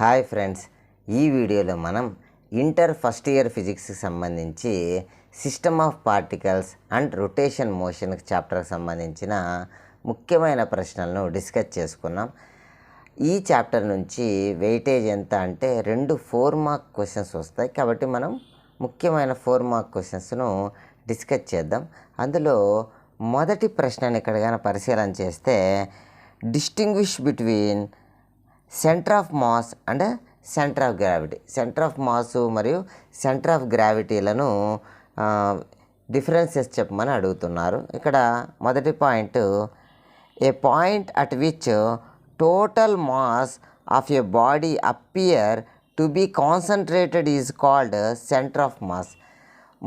Hi friends, ఈ వీడియోలో మనం ఇంటర్ ఫస్ట్ ఇయర్ ఫిజిక్స్కి సంబంధించి system of particles and rotation మోషన్కి చాప్టర్కి సంబంధించిన ముఖ్యమైన ప్రశ్నలను డిస్కస్ చేసుకున్నాం. ఈ చాప్టర్ నుంచి వెయిటేజ్ ఎంత అంటే 2 4 మార్క్ క్వశ్చన్స్ వస్తాయి. కాబట్టి మనం ముఖ్యమైన 4 మార్క్ క్వశ్చన్స్ను డిస్కస్ చేద్దాం. అందులో మొదటి ప్రశ్నను ఇక్కడ కానీ పరిశీలన చేస్తే, distinguish between centre of mass and centre of gravity. Centre of mass మరియు సెంటర్ ఆఫ్ గ్రావిటీలను డిఫరెన్సెస్ చెప్పమని అడుగుతున్నారు. ఇక్కడ మొదటి point, a point at which total mass of a body appear to be concentrated is called centre of mass.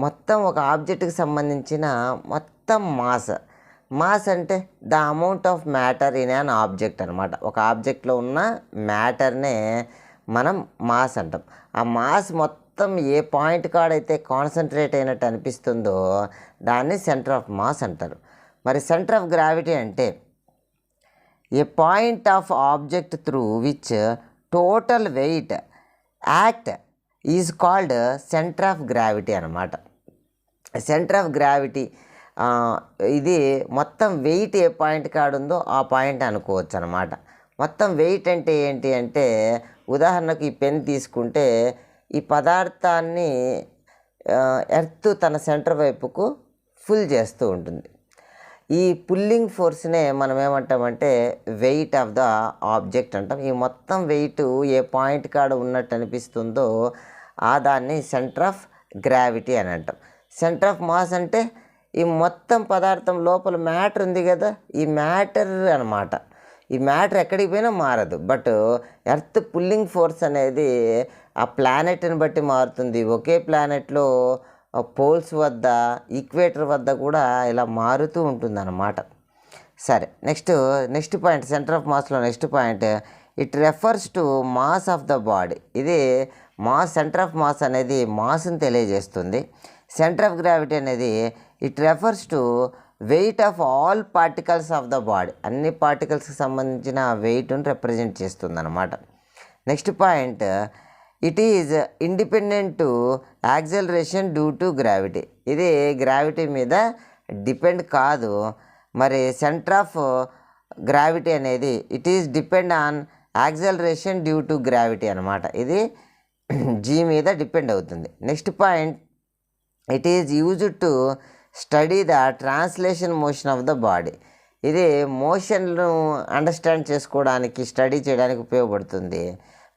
మొత్తం ఒక ఆబ్జెక్ట్కి సంబంధించిన మొత్తం మాస్ అంటే the amount of matter in an object అనమాట. ఒక ఆబ్జెక్ట్లో ఉన్న మ్యాటర్నే మనం మాస్ అంటాం. ఆ మాస్ మొత్తం ఏ పాయింట్ కాడైతే కాన్సన్ట్రేట్ అయినట్టు అనిపిస్తుందో దాన్ని సెంటర్ ఆఫ్ మాస్ అంటారు. మరి సెంటర్ ఆఫ్ గ్రావిటీ అంటే a point of object through which total weight act is called centre of gravity అనమాట. సెంటర్ ఆఫ్ గ్రావిటీ ఇది మొత్తం వెయిట్ ఏ పాయింట్ కాడుందో ఆ పాయింట్ అనుకోవచ్చు అనమాట. మొత్తం వెయిట్ అంటే ఏంటి అంటే, ఉదాహరణకు ఈ పెన్ తీసుకుంటే ఈ పదార్థాన్ని ఎర్త్ తన సెంటర్ వైపుకు ఫుల్ చేస్తూ ఉంటుంది. ఈ పుల్లింగ్ ఫోర్స్నే మనం ఏమంటామంటే వెయిట్ ఆఫ్ ద ఆబ్జెక్ట్ అంటాం. ఈ మొత్తం వెయిట్ ఏ పాయింట్ కాడ ఉన్నట్టు అనిపిస్తుందో దాన్ని సెంటర్ ఆఫ్ గ్రావిటీ అని అంటాం. సెంటర్ ఆఫ్ మాస్ అంటే ఈ మొత్తం పదార్థం లోపల మ్యాటర్ ఉంది కదా, ఈ మ్యాటర్ అనమాట. ఈ మ్యాటర్ ఎక్కడికి పోయినా మారదు. బట్ ఎర్త్ పుల్లింగ్ ఫోర్స్ అనేది ఆ ప్లానెట్ని బట్టి మారుతుంది. ఒకే ప్లానెట్లో పోల్స్ వద్ద, ఈక్వేటర్ వద్ద కూడా ఇలా మారుతూ ఉంటుంది అన్నమాట. సరే, next point, centre of Maslow next point, it refers to mass of the body. ఇది సెంటర్ ఆఫ్ మాస్ అనేది మాస్ని తెలియజేస్తుంది. సెంటర్ ఆఫ్ గ్రావిటీ అనేది it refers to weight of all particles of the body. అన్ని పార్టికల్స్కి సంబంధించిన వెయిట్ను రిప్రజెంట్ చేస్తుంది అన్నమాట. Next point, it is independent to acceleration due to gravity. ఇది gravity మీద డిపెండ్ కాదు. మరి సెంటర్ ఆఫ్ గ్రావిటీ అనేది it is depend on acceleration due to gravity అనమాట. ఇది జీ మీద డిపెండ్ అవుతుంది. Next point, it is used to study the translation motion of the body. ఇది మోషన్ను అండర్స్టాండ్ చేసుకోవడానికి, స్టడీ చేయడానికి ఉపయోగపడుతుంది.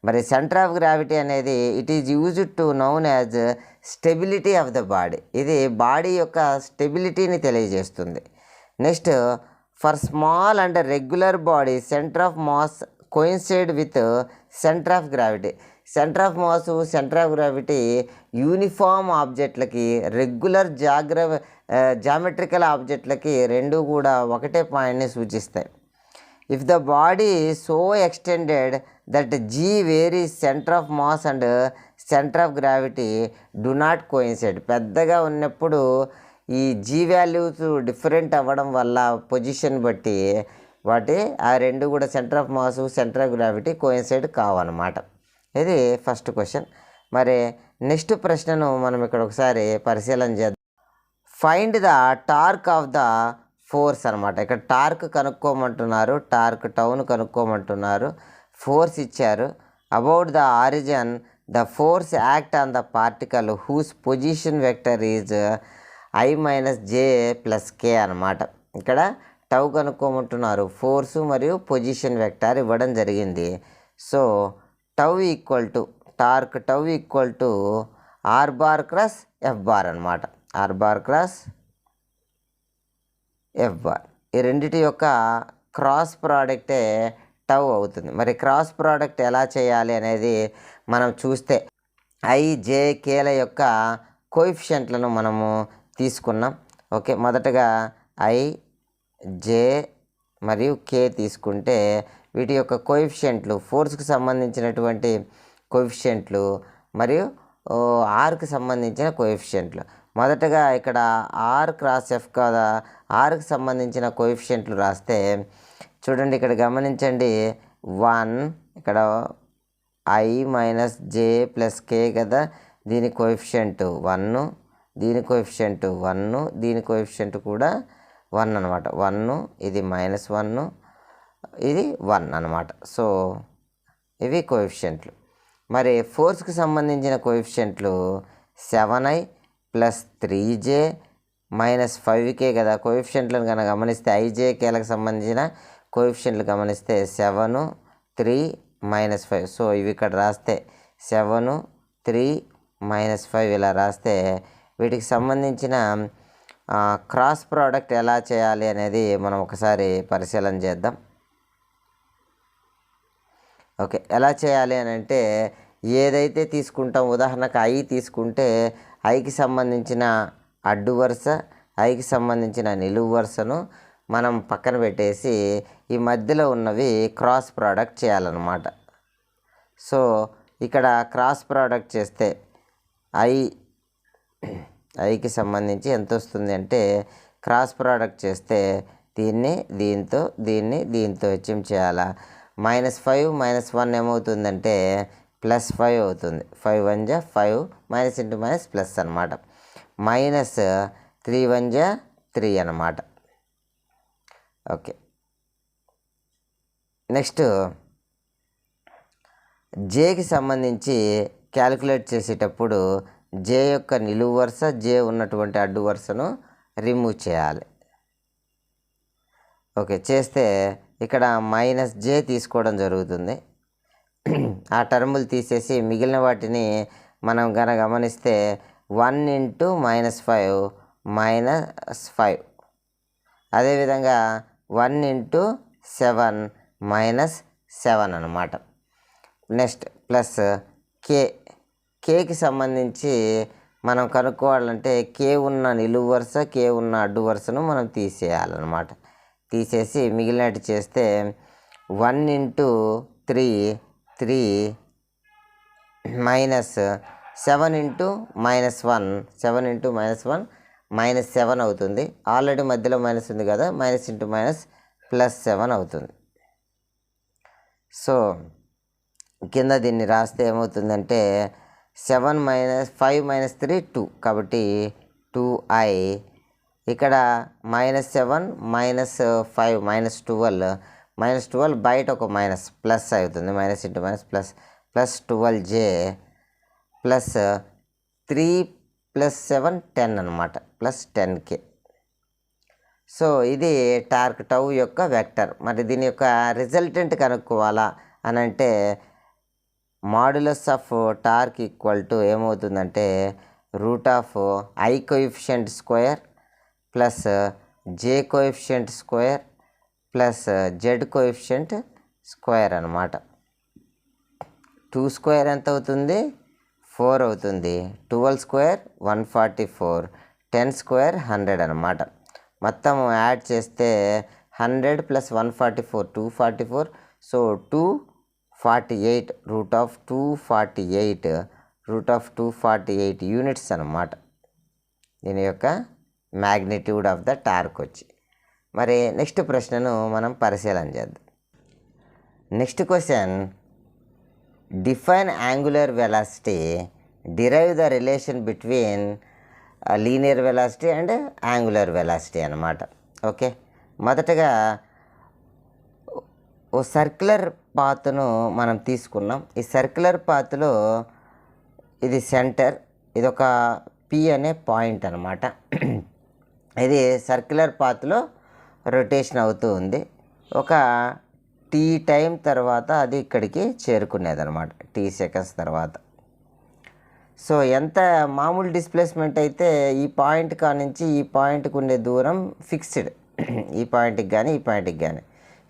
మరి సెంటర్ ఆఫ్ గ్రావిటీ అనేది it is used to noun as stability of the body. ఇది బాడీ యొక్క స్టెబిలిటీని తెలియజేస్తుంది. Next, for small and regular body centre of mass coincide with centre of gravity. Centre of mass, centre of gravity uniform ఆబ్జెక్ట్లకి, regular geometrical ఆబ్జెక్ట్లకి రెండు కూడా ఒకటే పాయింట్ని సూచిస్తాయి. If the body so extended that g varies, centre of mass and centre of gravity do not coincide. పెద్దగా ఉన్నప్పుడు ఈ జీ వాల్యూస్ డిఫరెంట్ అవ్వడం వల్ల పొజిషన్ బట్టి ఆ రెండు కూడా centre of mass, centre of gravity coincide కావన్నమాట. ఇది ఫస్ట్ క్వశ్చన్. మరి నెక్స్ట్ ప్రశ్నను మనం ఇక్కడ ఒకసారి పరిశీలన చేద్దాం. Find the torque of the force అనమాట. ఇక్కడ టార్క్ కనుక్కోమంటున్నారు, టార్క్ టౌన్ కనుక్కోమంటున్నారు. ఫోర్స్ ఇచ్చారు. About the origin the force act on the particle whose position vector is I-J+K అనమాట. ఇక్కడ టౌ కనుక్కోమంటున్నారు. ఫోర్సు మరియు పొజిషన్ వెక్టర్ ఇవ్వడం జరిగింది. So torque tau equal to R bar cross F bar అనమాట. R bar cross F bar. ఈ రెండిటి యొక్క క్రాస్ ప్రోడక్టే టౌ అవుతుంది. మరి క్రాస్ ప్రోడక్ట్ ఎలా చేయాలి అనేది మనం చూస్తే, I-J-Kల యొక్క కోఎఫిషియంట్లను మనము తీసుకున్నాం. ఓకే, మొదటగా I-J మరియు K తీసుకుంటే వీటి యొక్క కోఎఫిషియంట్లు, ఫోర్స్కి సంబంధించినటువంటి కోఎఫిషియంట్లు మరియు ఆర్కి సంబంధించిన కోఎఫిషియంట్లు. మొదటగా ఇక్కడ R క్రాస్ F కదా, ఆర్కి సంబంధించిన కోఎఫిషియంట్లు రాస్తే చూడండి, ఇక్కడ గమనించండి, 1 ఇక్కడ ఐ మైనస్ జే ప్లస్ కే కదా, దీని కోఎఫిషియంట్ 1, దీని కోఎఫిషియంట్ 1, దీని కోఎఫిషియంట్ కూడా 1 అనమాట. 1 ఇది -1 ఇది 1 అనమాట. సో ఇవి కోఎఫిషియంట్లు. మరి ఫోర్స్కి సంబంధించిన కోఎఫిషియంట్లు 7i plus 3j minus 5k కదా. కోఎఫిషియంట్లను కనుక గమనిస్తే ఐజేకేలకు సంబంధించిన కోఎఫిషియంట్లు గమనిస్తే 7, 3, -5. సో ఇవి ఇక్కడ రాస్తే 7, 3, -5 ఇలా రాస్తే వీటికి సంబంధించిన క్రాస్ ప్రోడక్ట్ ఎలా చేయాలి అనేది మనం ఒకసారి పరిశీలన చేద్దాం. ఓకే, ఎలా చేయాలి అని అంటే ఏదైతే తీసుకుంటాం, ఉదాహరణకు ఐ తీసుకుంటే ఐకి సంబంధించిన అడ్డు వరుస, ఐకి సంబంధించిన నిలువు వరుసను మనం పక్కన పెట్టేసి ఈ మధ్యలో ఉన్నవి క్రాస్ ప్రోడక్ట్ చేయాలన్నమాట. సో ఇక్కడ క్రాస్ ప్రోడక్ట్ చేస్తే ఐకి సంబంధించి ఎంత వస్తుంది అంటే క్రాస్ ప్రోడక్ట్ చేస్తే దీన్ని దీంతో దీంతో హెచ్ఎం చేయాలా. -5 -1 ఏమవుతుందంటే +5 అవుతుంది. 5 1 జా 5 మైనస్ ఇంటూ మైనస్ ప్లస్ అనమాట. -3 1 జా 3 అనమాట. ఓకే, నెక్స్ట్ జేకి సంబంధించి క్యాలిక్యులేట్ చేసేటప్పుడు జే యొక్క నిలువు వరుస, జే ఉన్నటువంటి అడ్డు వరుసను రిమూవ్ చేయాలి. ఓకే, చేస్తే ఇక్కడ -j తీసుకోవడం జరుగుతుంది. ఆ టర్ములు తీసేసి మిగిలిన వాటిని మనం కనుక గమనిస్తే 1 × -5 -5, అదేవిధంగా 1 × 7 -7 అనమాట. నెక్స్ట్ ప్లస్ కేకి సంబంధించి మనం కనుక్కోవాలంటే కే ఉన్న నిలువు వరుస, కే ఉన్న అడ్డు వరుసను మనం తీసేయాలన్నమాట. తీసేసి మిగిలినట్టు చేస్తే 1 × 3 3 -7 × -1 7 × -1 -7 అవుతుంది. ఆల్రెడీ మధ్యలో మైనస్ ఉంది కదా, మైనస్ ఇంటూ మైనస్ +7 అవుతుంది. సో కింద దీన్ని రాస్తే ఏమవుతుందంటే 7 - 5 - 3 2 కాబట్టి 2i. ఇక్కడ -7 -5 -12 బయట ఒక మైనస్ ప్లస్ అవుతుంది. Minus into minus plus +12j plus 3 + 7 10 అనమాట, +10k. సో ఇది టార్క్ టౌ యొక్క వెక్టర్. మరి దీని యొక్క రిజల్టెంట్ కనుక్కోవాలా అని అంటే modulus of torque equal to ఏమవుతుందంటే √i coefficient square plus j coefficient square plus z coefficient square అనమాట. 2 స్క్వేర్ ఎంత అవుతుంది? 4 అవుతుంది. 12 స్క్వేర్ 144, 10 స్క్వేర్ 100 అనమాట. మొత్తం యాడ్ చేస్తే 100 + 144 244. సో 248 √248 యూనిట్స్ అనమాట దీని యొక్క మ్యాగ్నిట్యూడ్ ఆఫ్ ద టార్క్ వచ్చి. మరి నెక్స్ట్ ప్రశ్నను మనం పరిశీలన చేద్దాం. Next question, define angular velocity, derive the relation between linear velocity and angular velocity అనమాట. ఓకే, మొదటగా ఓ సర్క్యులర్ పాత్ను మనం తీసుకున్నాం. ఈ సర్క్యులర్ పాత్లో ఇది సెంటర్, ఇది ఒక పి అనే పాయింట్ అనమాట. ఇది సర్క్యులర్ పాత్లో రొటేషన్ అవుతూ ఉంది. ఒక టీ టైం తర్వాత అది ఇక్కడికి చేరుకునేది అనమాట, టీ సెకండ్స్ తర్వాత. సో ఎంత మామూలు డిస్ప్లేస్మెంట్ అయితే ఈ పాయింట్ కానించి ఈ పాయింట్కి ఉండే దూరం ఫిక్స్డ్, ఈ పాయింట్కి కానీ ఈ పాయింట్కి కానీ.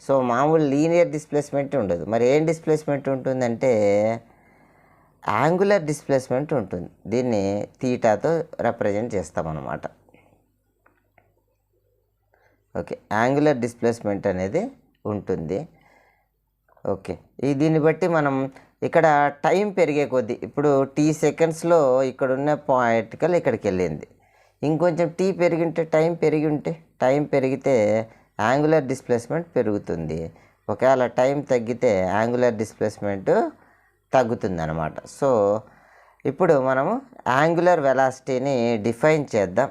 సో మామూలు లీనియర్ డిస్ప్లేస్మెంట్ ఉండదు. మరి ఏం డిస్ప్లేస్మెంట్ ఉంటుందంటే యాంగులర్ డిస్ప్లేస్మెంట్ ఉంటుంది. దీన్ని థీటాతో రిప్రజెంట్ చేస్తామన్నమాట. ఓకే, యాంగులర్ డిస్ప్లేస్మెంట్ అనేది ఉంటుంది. ఓకే, దీన్ని బట్టి మనం ఇక్కడ టైం పెరిగే కొద్దీ, ఇప్పుడు టీ సెకండ్స్లో ఇక్కడున్న పాయింట్కల్ ఇక్కడికి వెళ్ళింది. ఇంకొంచెం టీ టైం పెరిగితే యాంగులర్ డిస్ప్లేస్మెంట్ పెరుగుతుంది. ఒకవేళ టైం తగ్గితే యాంగులర్ డిస్ప్లేస్మెంట్ తగ్గుతుంది అన్నమాట. సో ఇప్పుడు మనము యాంగులర్ వెలాసిటీని డిఫైన్ చేద్దాం.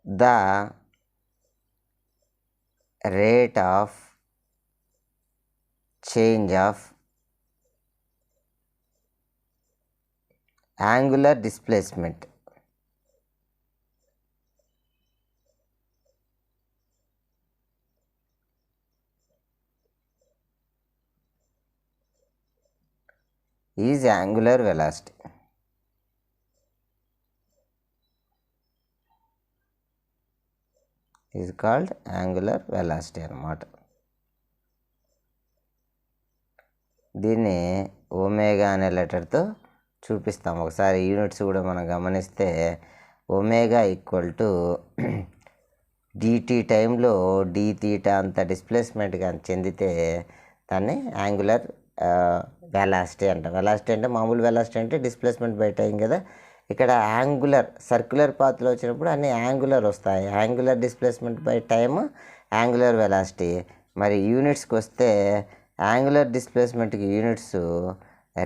The rate of change of angular displacement is angular velocity. Is called angular velocity అన్నమాట. దీన్ని ఒమేగా అనే లెటర్తో చూపిస్తాం. ఒకసారి యూనిట్స్ కూడా మనం గమనిస్తే ఒమేగా ఈక్వల్ టు డిటీ టైంలో డి తీటా అంత డిస్ప్లేస్మెంట్ కానీ చెందితే దాన్ని యాంగులర్ వెలాసిటీ అంటాం. వెలాసిటీ అంటే మామూలు వెలాసిటీ అంటే డిస్ప్లేస్మెంట్ బై టైం కదా. ఇక్కడ యాంగులర్ సర్క్యులర్ పాత్లో వచ్చినప్పుడు అన్ని యాంగులర్ వస్తాయి. Angular displacement by time angular velocity. మరి యూనిట్స్కి వస్తే యాంగులర్ డిస్ప్లేస్మెంట్కి యూనిట్స్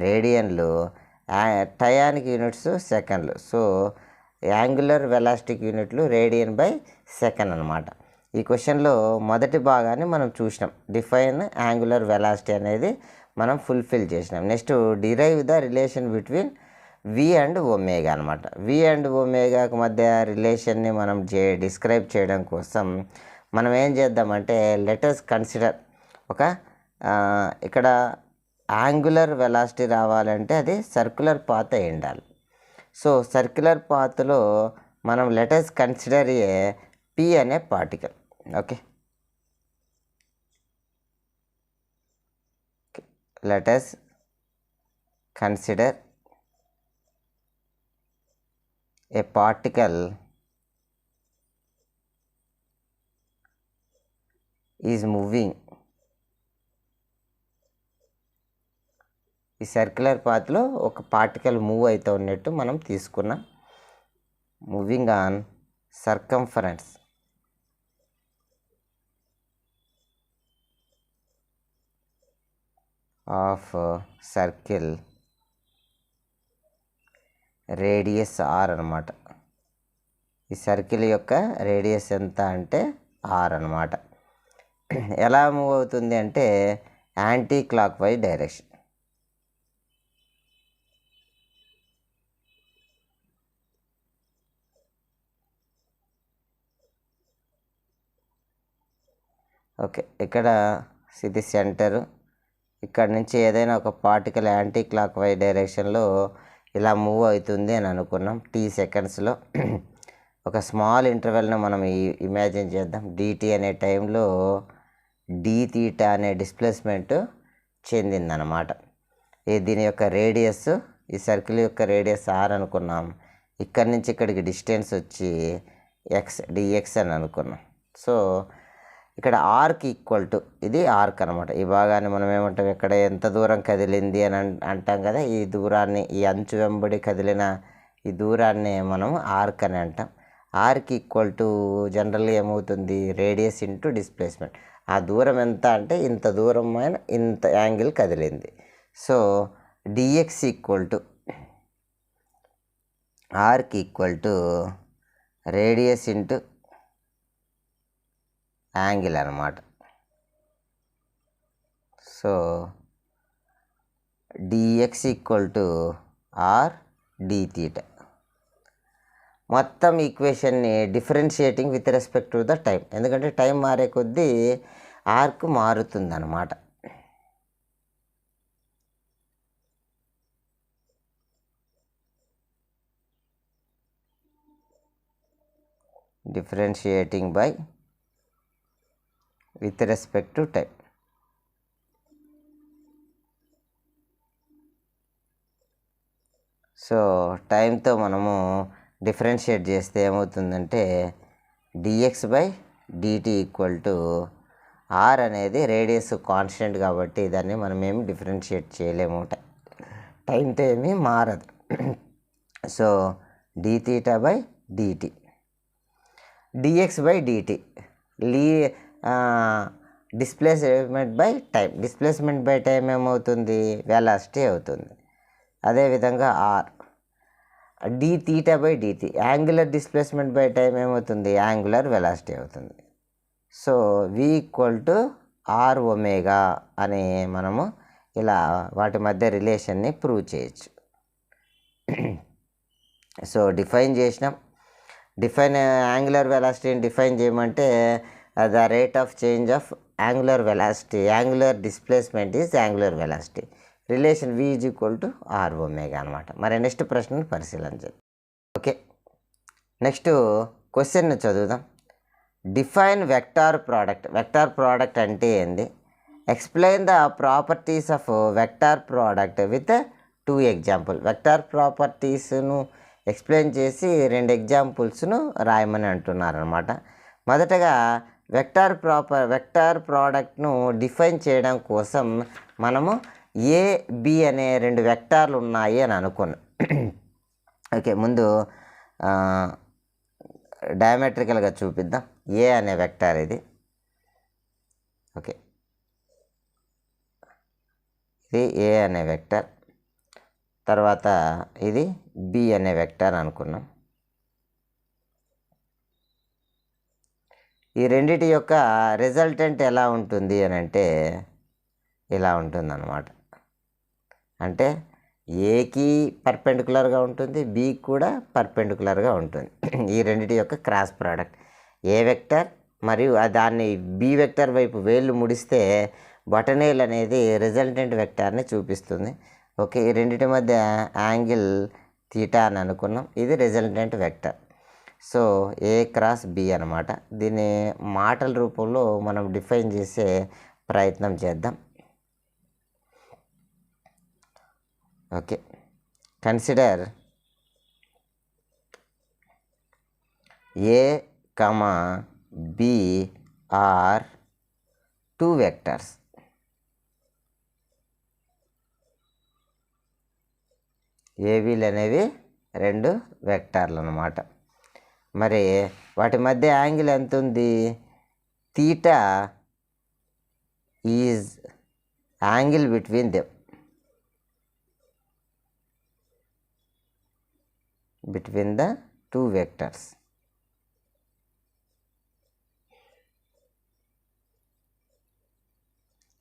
రేడియన్లు, టయానికి యూనిట్స్ సెకండ్లు. సో యాంగులర్ వెలాసిటీకి యూనిట్లు రేడియన్ బై సెకండ్ అనమాట. ఈ క్వశ్చన్లో మొదటి భాగాన్ని మనం చూసినాం. డిఫైన్ యాంగులర్ వెలాసిటీ అనేది మనం ఫుల్ఫిల్ చేసినాం. Next derive the relation between v and omega అనమాట. వి అండ్ ఒమేగాకు మధ్య రిలేషన్ని మనం డిస్క్రైబ్ చేయడం కోసం మనం ఏం చేద్దామంటే లెటర్స్ కన్సిడర్ ఇక్కడ యాంగులర్ వెలాసిటీ రావాలంటే అది సర్క్యులర్ పాత్ అయి ఉండాలి. సో సర్క్యులర్ పాత్లో మనం లెటర్స్ కన్సిడర్ ఏ పి అనే పార్టికల్. Okay, let us consider a particle is moving. ఈ సర్క్యులర్ పాత్లో ఒక పార్టికల్ మూవ్ అవుతూ ఉన్నట్టు మనం తీసుకున్నాం. Moving on circumference of circle radius r అనమాట. ఈ సర్కిల్ యొక్క రేడియస్ ఎంత అంటే ఆర్ అనమాట. ఎలా మూవ్ అవుతుంది అంటే anti clock wise direction. Okay, ఇక్కడ ఇది సెంటరు. ఇక్కడ నుంచి ఏదైనా ఒక పార్టికల్ యాంటీ క్లాక్ వైజ్ డైరెక్షన్లో ఇలా మూవ్ అవుతుంది అని అనుకున్నాం. టీ సెకండ్స్లో ఒక స్మాల్ ఇంటర్వెల్ను మనం ఇమాజిన్ చేద్దాం. డిటీ అనే టైంలో డి తీటా అనే డిస్ప్లేస్మెంట్ చెందిందనమాట. దీని యొక్క రేడియస్, ఈ సర్కిల్ యొక్క రేడియస్ ఆర్ అనుకున్నాం. ఇక్కడి నుంచి ఇక్కడికి డిస్టెన్స్ వచ్చి డిఎక్స్ అని అనుకున్నాం. సో ఇక్కడ ఆర్క్ ఈక్వల్ టు, ఇది ఆర్క్ అనమాట. ఈ భాగాన్ని మనం ఏమంటాం, ఇక్కడ ఎంత దూరం కదిలింది అని అంటాం కదా. ఈ దూరాన్ని, ఈ అంచు వెంబడి కదిలిన ఈ దూరాన్ని మనం ఆర్క్ అని అంటాం. ఆర్క్ ఈక్వల్ టు జనరల్గా ఏమవుతుంది, రేడియస్ ఇంటూ డిస్ప్లేస్మెంట్. ఆ దూరం ఎంత అంటే ఇంత దూరం అయినా ఇంత యాంగిల్ కదిలింది. So dx equal to arc equal to radius into angle అనమాట. So dx equal to r d theta. మొత్తం ఈక్వేషన్ని differentiating with respect to the time, ఎందుకంటే టైం మారే కొద్దీ ఆర్క్ మారుతుంది అన్నమాట. Differentiating by with respect to time. So టైంతో మనము డిఫరెన్షియేట్ చేస్తే ఏమవుతుందంటే dx by dt equal to r అనేది రేడియస్ కాన్స్టెంట్ కాబట్టి దాన్ని మనం ఏమి డిఫరెన్షియేట్ చేయలేము, టైంతో ఏమీ మారదు. So d theta by dt, dx by dt displacement by time. Displacement by time ఏమవుతుంది? వెలాసిటీ అవుతుంది. అదేవిధంగా r d theta by dt, angular displacement by time ఏమవుతుంది? యాంగులర్ వెలాసిటీ అవుతుంది. So v equal to r omega అని మనము ఇలా వాటి మధ్య రిలేషన్ని ప్రూవ్ చేయొచ్చు. సో డిఫైన్ చేసినాం. యాంగులర్ వెలాసిటీని డిఫైన్ చేయమంటే the rate of change of angular velocity, angular displacement is angular velocity, relation v is equal to r omega అనమాట. మరి నెక్స్ట్ ప్రశ్నను పరిశీలించాలి. ఓకే, నెక్స్ట్ క్వశ్చన్ చదువుదాం. Define vector product. Vector product అంటే ఏంది? Explain the properties of vector product with 2 example. Vector ప్రాపర్టీస్ను explain చేసి 2 ఎగ్జాంపుల్స్ను రాయమని అంటున్నారనమాట. మొదటగా వెక్టార్ ప్రోడక్ట్ను డిఫైన్ చేయడం కోసం మనము ఏ బి అనే 2 వెక్టార్లు ఉన్నాయి అని అనుకున్నాం. ఓకే, ముందు డయామెట్రికల్గా చూపిద్దాం. ఏ అనే వెక్టార్ ఇది. ఓకే, ఇది ఏ అనే వెక్టర్, తర్వాత ఇది బి అనే వెక్టర్ అనుకున్నాం. ఈ రెండిటి యొక్క రిజల్టెంట్ ఎలా ఉంటుంది అని అంటే ఇలా ఉంటుందన్నమాట. అంటే ఏకి పర్పెండికులర్గా ఉంటుంది, బికి కూడా పర్పెండికులర్గా ఉంటుంది. ఈ రెండిటి యొక్క క్రాస్ ప్రోడక్ట్ ఏ వెక్టర్ మరియు దాన్ని బి వెక్టర్ వైపు వేళ్ళు ముడిస్తే బొటనేల్ అనేది రిజల్టెంట్ వెక్టార్ని చూపిస్తుంది. ఓకే, ఈ రెండింటి మధ్య యాంగిల్ థీటా అని అనుకున్నాం. ఇది resultant vector. So a cross b అనమాట. దీన్ని మాటల రూపంలో మనం డిఫైన్ చేసే ప్రయత్నం చేద్దాం. Okay, consider a comma b are 2 vectors. ఏబీలు అనేవి 2 వెక్టార్లు అన్నమాట. మరి వాటి మధ్య యాంగిల్ ఎంత ఉంది? Theta is angle between them, between the 2 vectors.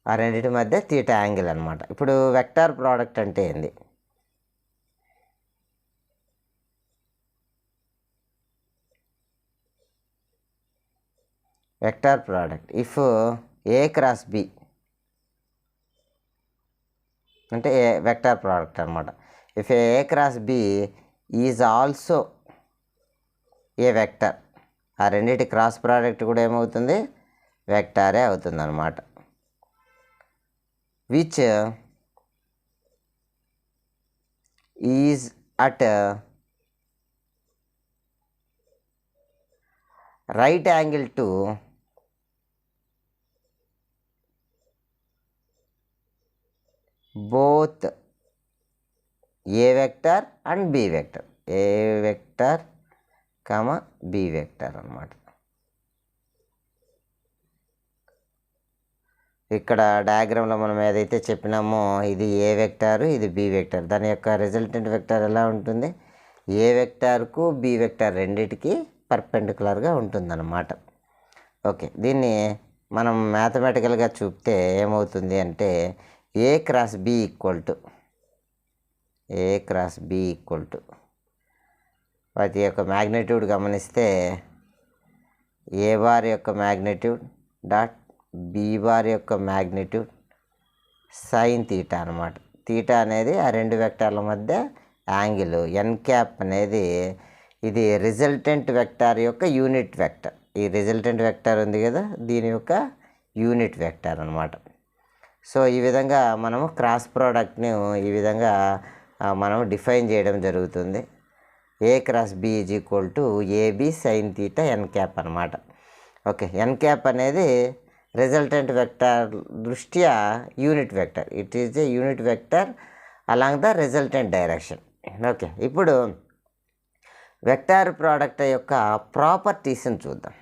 ఆ రెండింటి మధ్య థీటా యాంగిల్ అనమాట. ఇప్పుడు వెక్టార్ ప్రోడక్ట్ అంటే ఏంది? Vector product if a cross b అంటే వెక్టార్ ప్రోడక్ట్ అనమాట. If a cross b is also a vector, ఆ రెండింటి క్రాస్ ప్రోడక్ట్ కూడా ఏమవుతుంది? వెక్టారే అవుతుంది అనమాట. Which is at right angle to both a vector and b vector, a vector comma b vector అన్నమాట. ఇక్కడ డయాగ్రామ్లో మనం ఏదైతే చెప్పినామో ఇది ఏ వెక్టారు, ఇది బి వెక్టార్. దాని యొక్క రిజల్టెంట్ వెక్టార్ ఎలా ఉంటుంది? ఏ వెక్టార్కు బి వెక్టార్ రెండింటికి పర్పెండికులర్గా ఉంటుందన్నమాట. ఓకే, దీన్ని మనం మ్యాథమెటికల్గా చూపితే ఏమవుతుంది అంటే a cross b equal to వాటి యొక్క మ్యాగ్నిట్యూడ్ గమనిస్తే ఏ బార్ యొక్క మ్యాగ్నిట్యూడ్ డాట్ బి బార్ యొక్క మ్యాగ్నిట్యూడ్ సైన్ థీటా అనమాట. థీటా అనేది ఆ 2 వెక్టార్ల మధ్య యాంగిల్. ఎన్ క్యాప్ అనేది ఇది రిజల్టెంట్ వెక్టార్ యొక్క యూనిట్ వెక్టర్. ఈ రిజల్టెంట్ వెక్టార్ ఉంది కదా, దీని యొక్క యూనిట్ వెక్టార్ అనమాట. సో ఈ విధంగా మనము క్రాస్ ప్రోడక్ట్ని ఈ విధంగా మనం డిఫైన్ చేయడం జరుగుతుంది. A cross b is equal to ab sine theta n cap అనమాట. ఓకే, ఎన్ క్యాప్ అనేది రిజల్టెంట్ వెక్టర్ దృష్ట్యా unit vector. It is a unit vector along the resultant direction. Okay, ఇప్పుడు వెక్టార్ ప్రోడక్ట్ యొక్క ప్రాపర్టీస్ని చూద్దాం.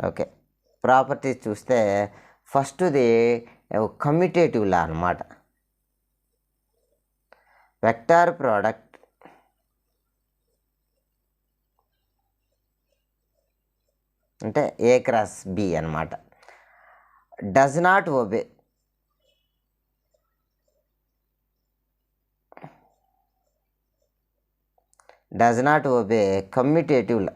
Okay, properties చూస్తే ఫస్ట్ది commutative లా అనమాట. వెక్టార్ ప్రోడక్ట్ అంటే ఏ క్రాస్ బి అనమాట. Does not obey commutative law.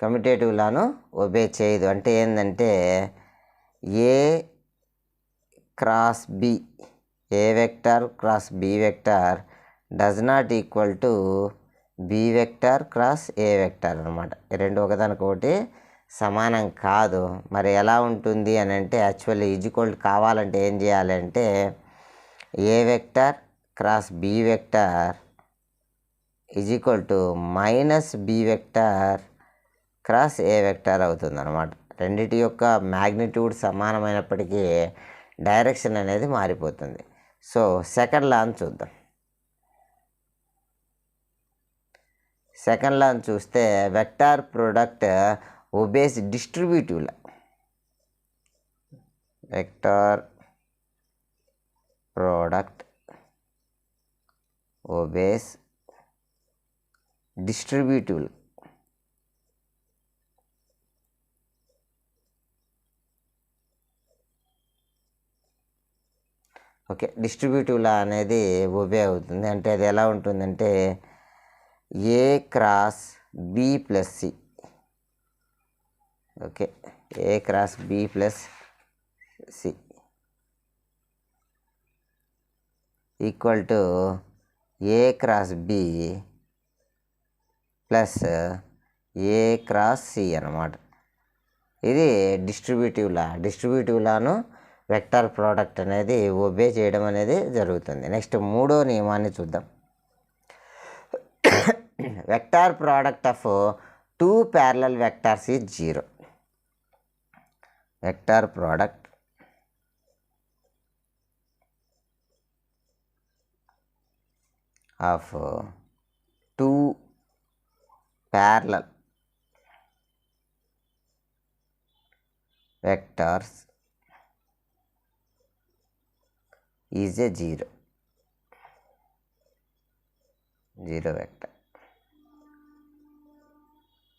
Commutative లాను ఒబే చేయదు. అంటే ఏంటంటే a cross b, a vector cross b vector does not equal to b vector cross a vector అనమాట. రెండు ఒకదానికొకటి సమానం కాదు. మరి ఎలా ఉంటుంది అని అంటే యాక్చువల్లీ ఈక్వల్ కావాలంటే ఏం చేయాలి అంటే a vector cross b vector is equal to minus b vector cross a vector అవుతుంది అనమాట. రెండిటి యొక్క మ్యాగ్నిట్యూడ్ సమానమైనప్పటికీ డైరెక్షన్ అనేది మారిపోతుంది. సో సెకండ్ లాని చూద్దాం. సెకండ్ లాని చూస్తే vector product obeys distributive law. Vector product obeys distributive law. Okay, distributive law అనేది ఒబే అవుతుంది. అంటే అది ఎలా ఉంటుందంటే a cross b plus c. Okay, a cross b plus c equal to a cross b plus a cross c అన్నమాట. ఇది distributive లాను vector product అనేది ఒబే చేయడం అనేది జరుగుతుంది. నెక్స్ట్ మూడో నియమాన్ని చూద్దాం. Vector product of two parallel vectors is zero. Vector product of two parallel vectors is a zero vector.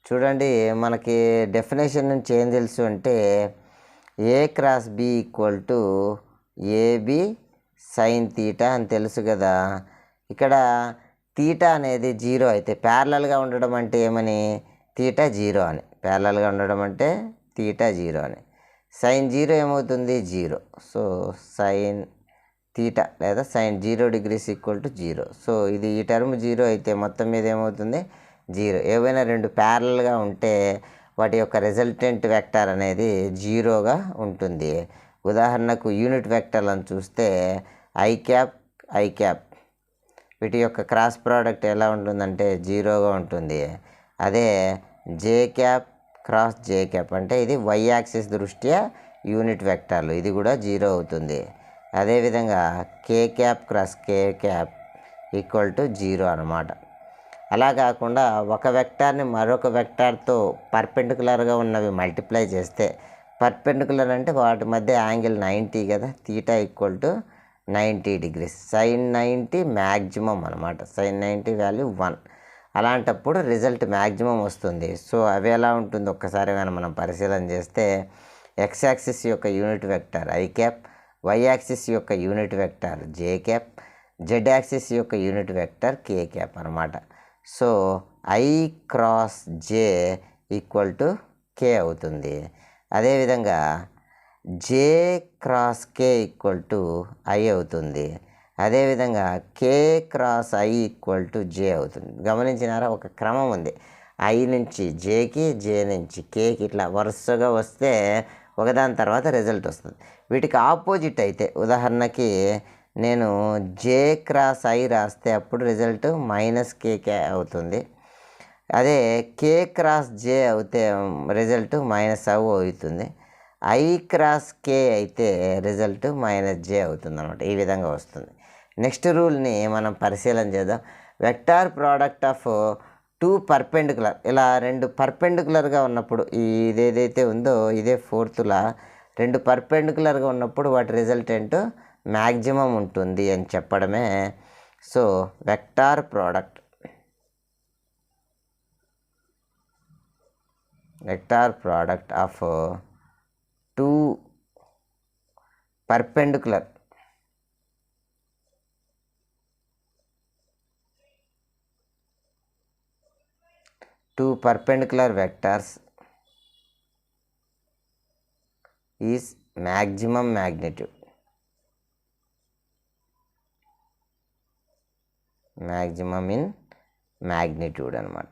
చూడండి, మనకి డెఫినేషన్ నుంచి ఏం తెలుసు అంటే a cross b equal to ab sine theta అని తెలుసు కదా. ఇక్కడ తీటా అనేది జీరో అయితే ప్యారలల్గా ఉండడం అంటే ఏమని తీటా జీరో అని. ప్యారలల్గా ఉండడం అంటే తీటా జీరో అని. సైన్ జీరో ఏమవుతుంది జీరో. సో సైన్ తీటా లేదా sine 0 degrees equal to zero. So ఇది ఈ టర్మ్ జీరో అయితే మొత్తం మీద ఏమవుతుంది జీరో. ఏవైనా రెండు ప్యారలల్గా ఉంటే వాటి యొక్క రిజల్టెంట్ వెక్టర్ అనేది జీరోగా ఉంటుంది. ఉదాహరణకు యూనిట్ వెక్టర్లను చూస్తే ఐ క్యాప్ వీటి యొక్క క్రాస్ ప్రోడక్ట్ ఎలా ఉంటుందంటే జీరోగా ఉంటుంది. అదే జే క్యాప్ క్రాస్ జే క్యాప్ అంటే ఇది వై యాక్సిస్ దృష్ట్యా యూనిట్ వెక్టర్లు, ఇది కూడా జీరో అవుతుంది. అదేవిధంగా కే cap cross K cap equal to zero అనమాట. అలా కాకుండా ఒక వెక్టార్ని మరొక వెక్టార్తో పర్పెండికులర్గా ఉన్నవి మల్టిప్లై చేస్తే, పర్పెండికులర్ అంటే వాటి మధ్య యాంగిల్ 90 కదా, theta equal to 90 degrees. Sine 90 maximum అనమాట. Sine 90 value 1. అలాంటప్పుడు రిజల్ట్ మ్యాక్సిమం వస్తుంది. సో అవి ఎలా ఉంటుంది ఒక్కసారి మనం పరిశీలన చేస్తే ఎక్స్ యాక్సిస్ యొక్క unit vector i cap, y axis యొక్క unit vector j cap, z axis యొక్క యూనిట్ వెక్టర్ కే క్యాప్ అనమాట. So i cross j equal to k అవుతుంది. అదేవిధంగా j cross k equal to i అవుతుంది. అదేవిధంగా k cross i equal to j అవుతుంది. గమనించినారా, ఒక క్రమం ఉంది. ఐ నుంచి జేకి, జే నుంచి కేకి ఇట్లా వరుసగా వస్తే ఒకదాని తర్వాత రిజల్ట్ వస్తుంది. వీటికి ఆపోజిట్ అయితే ఉదాహరణకి నేను జే క్రాస్ ఐ రాస్తే అప్పుడు రిజల్ట్ మైనస్ కేకే అవుతుంది. అదే కే క్రాస్ జే అయితే రిజల్ట్ మైనస్ ఐ అవుతుంది. ఐ క్రాస్ కే అయితే రిజల్ట్ మైనస్ జే అవుతుంది అనమాట. ఈ విధంగా వస్తుంది. నెక్స్ట్ రూల్ని మనం పరిశీలన చేద్దాం. Vector product of two perpendicular, ఇలా రెండు పర్పెండికులర్గా ఉన్నప్పుడు ఇదేదైతే ఉందో ఇదే ఫోర్త్లా రెండు పర్పెండికులర్గా ఉన్నప్పుడు వాటి రిజల్టెంట్ మ్యాక్సిమం ఉంటుంది అని చెప్పడమే. So vector product of two perpendicular vectors is maximum magnitude. Maximum in magnitude అన్నమాట.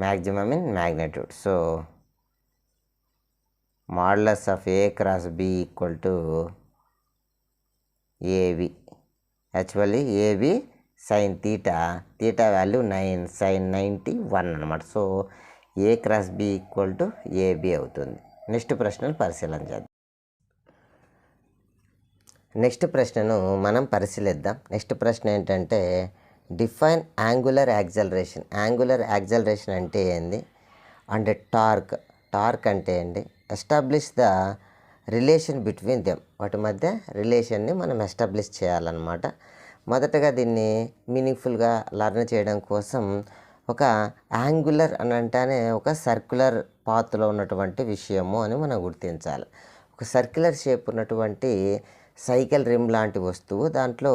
Maximum in magnitude. So modulus of A cross B equal to AB. Actually AB sin theta value 9 sin 91 అన్నమాట. So A cross B equal to AB అవుతుంది. Next ప్రశ్నను పరిశీలన చేద్దాం. Next ప్రశ్నను మనం పరిశీలిద్దాం. Next ప్రశ్న ఏంటంటే define angular acceleration. Angular acceleration అంటే ఏంది? అంటే టార్క్ అంటే ఏంటి? Establish the relation between them, వాటి మధ్య రిలేషన్ని మనం ఎస్టాబ్లిష్ చేయాలన్నమాట. మొదటగా దీన్ని మీనింగ్ఫుల్గా లర్న్ చేయడం కోసం ఒక యాంగులర్ అని అంటేనే ఒక సర్క్యులర్ పాత్లో ఉన్నటువంటి విషయము అని మనం గుర్తించాలి. ఒక సర్క్యులర్ షేప్ ఉన్నటువంటి సైకిల్ రిమ్ లాంటి వస్తువు, దాంట్లో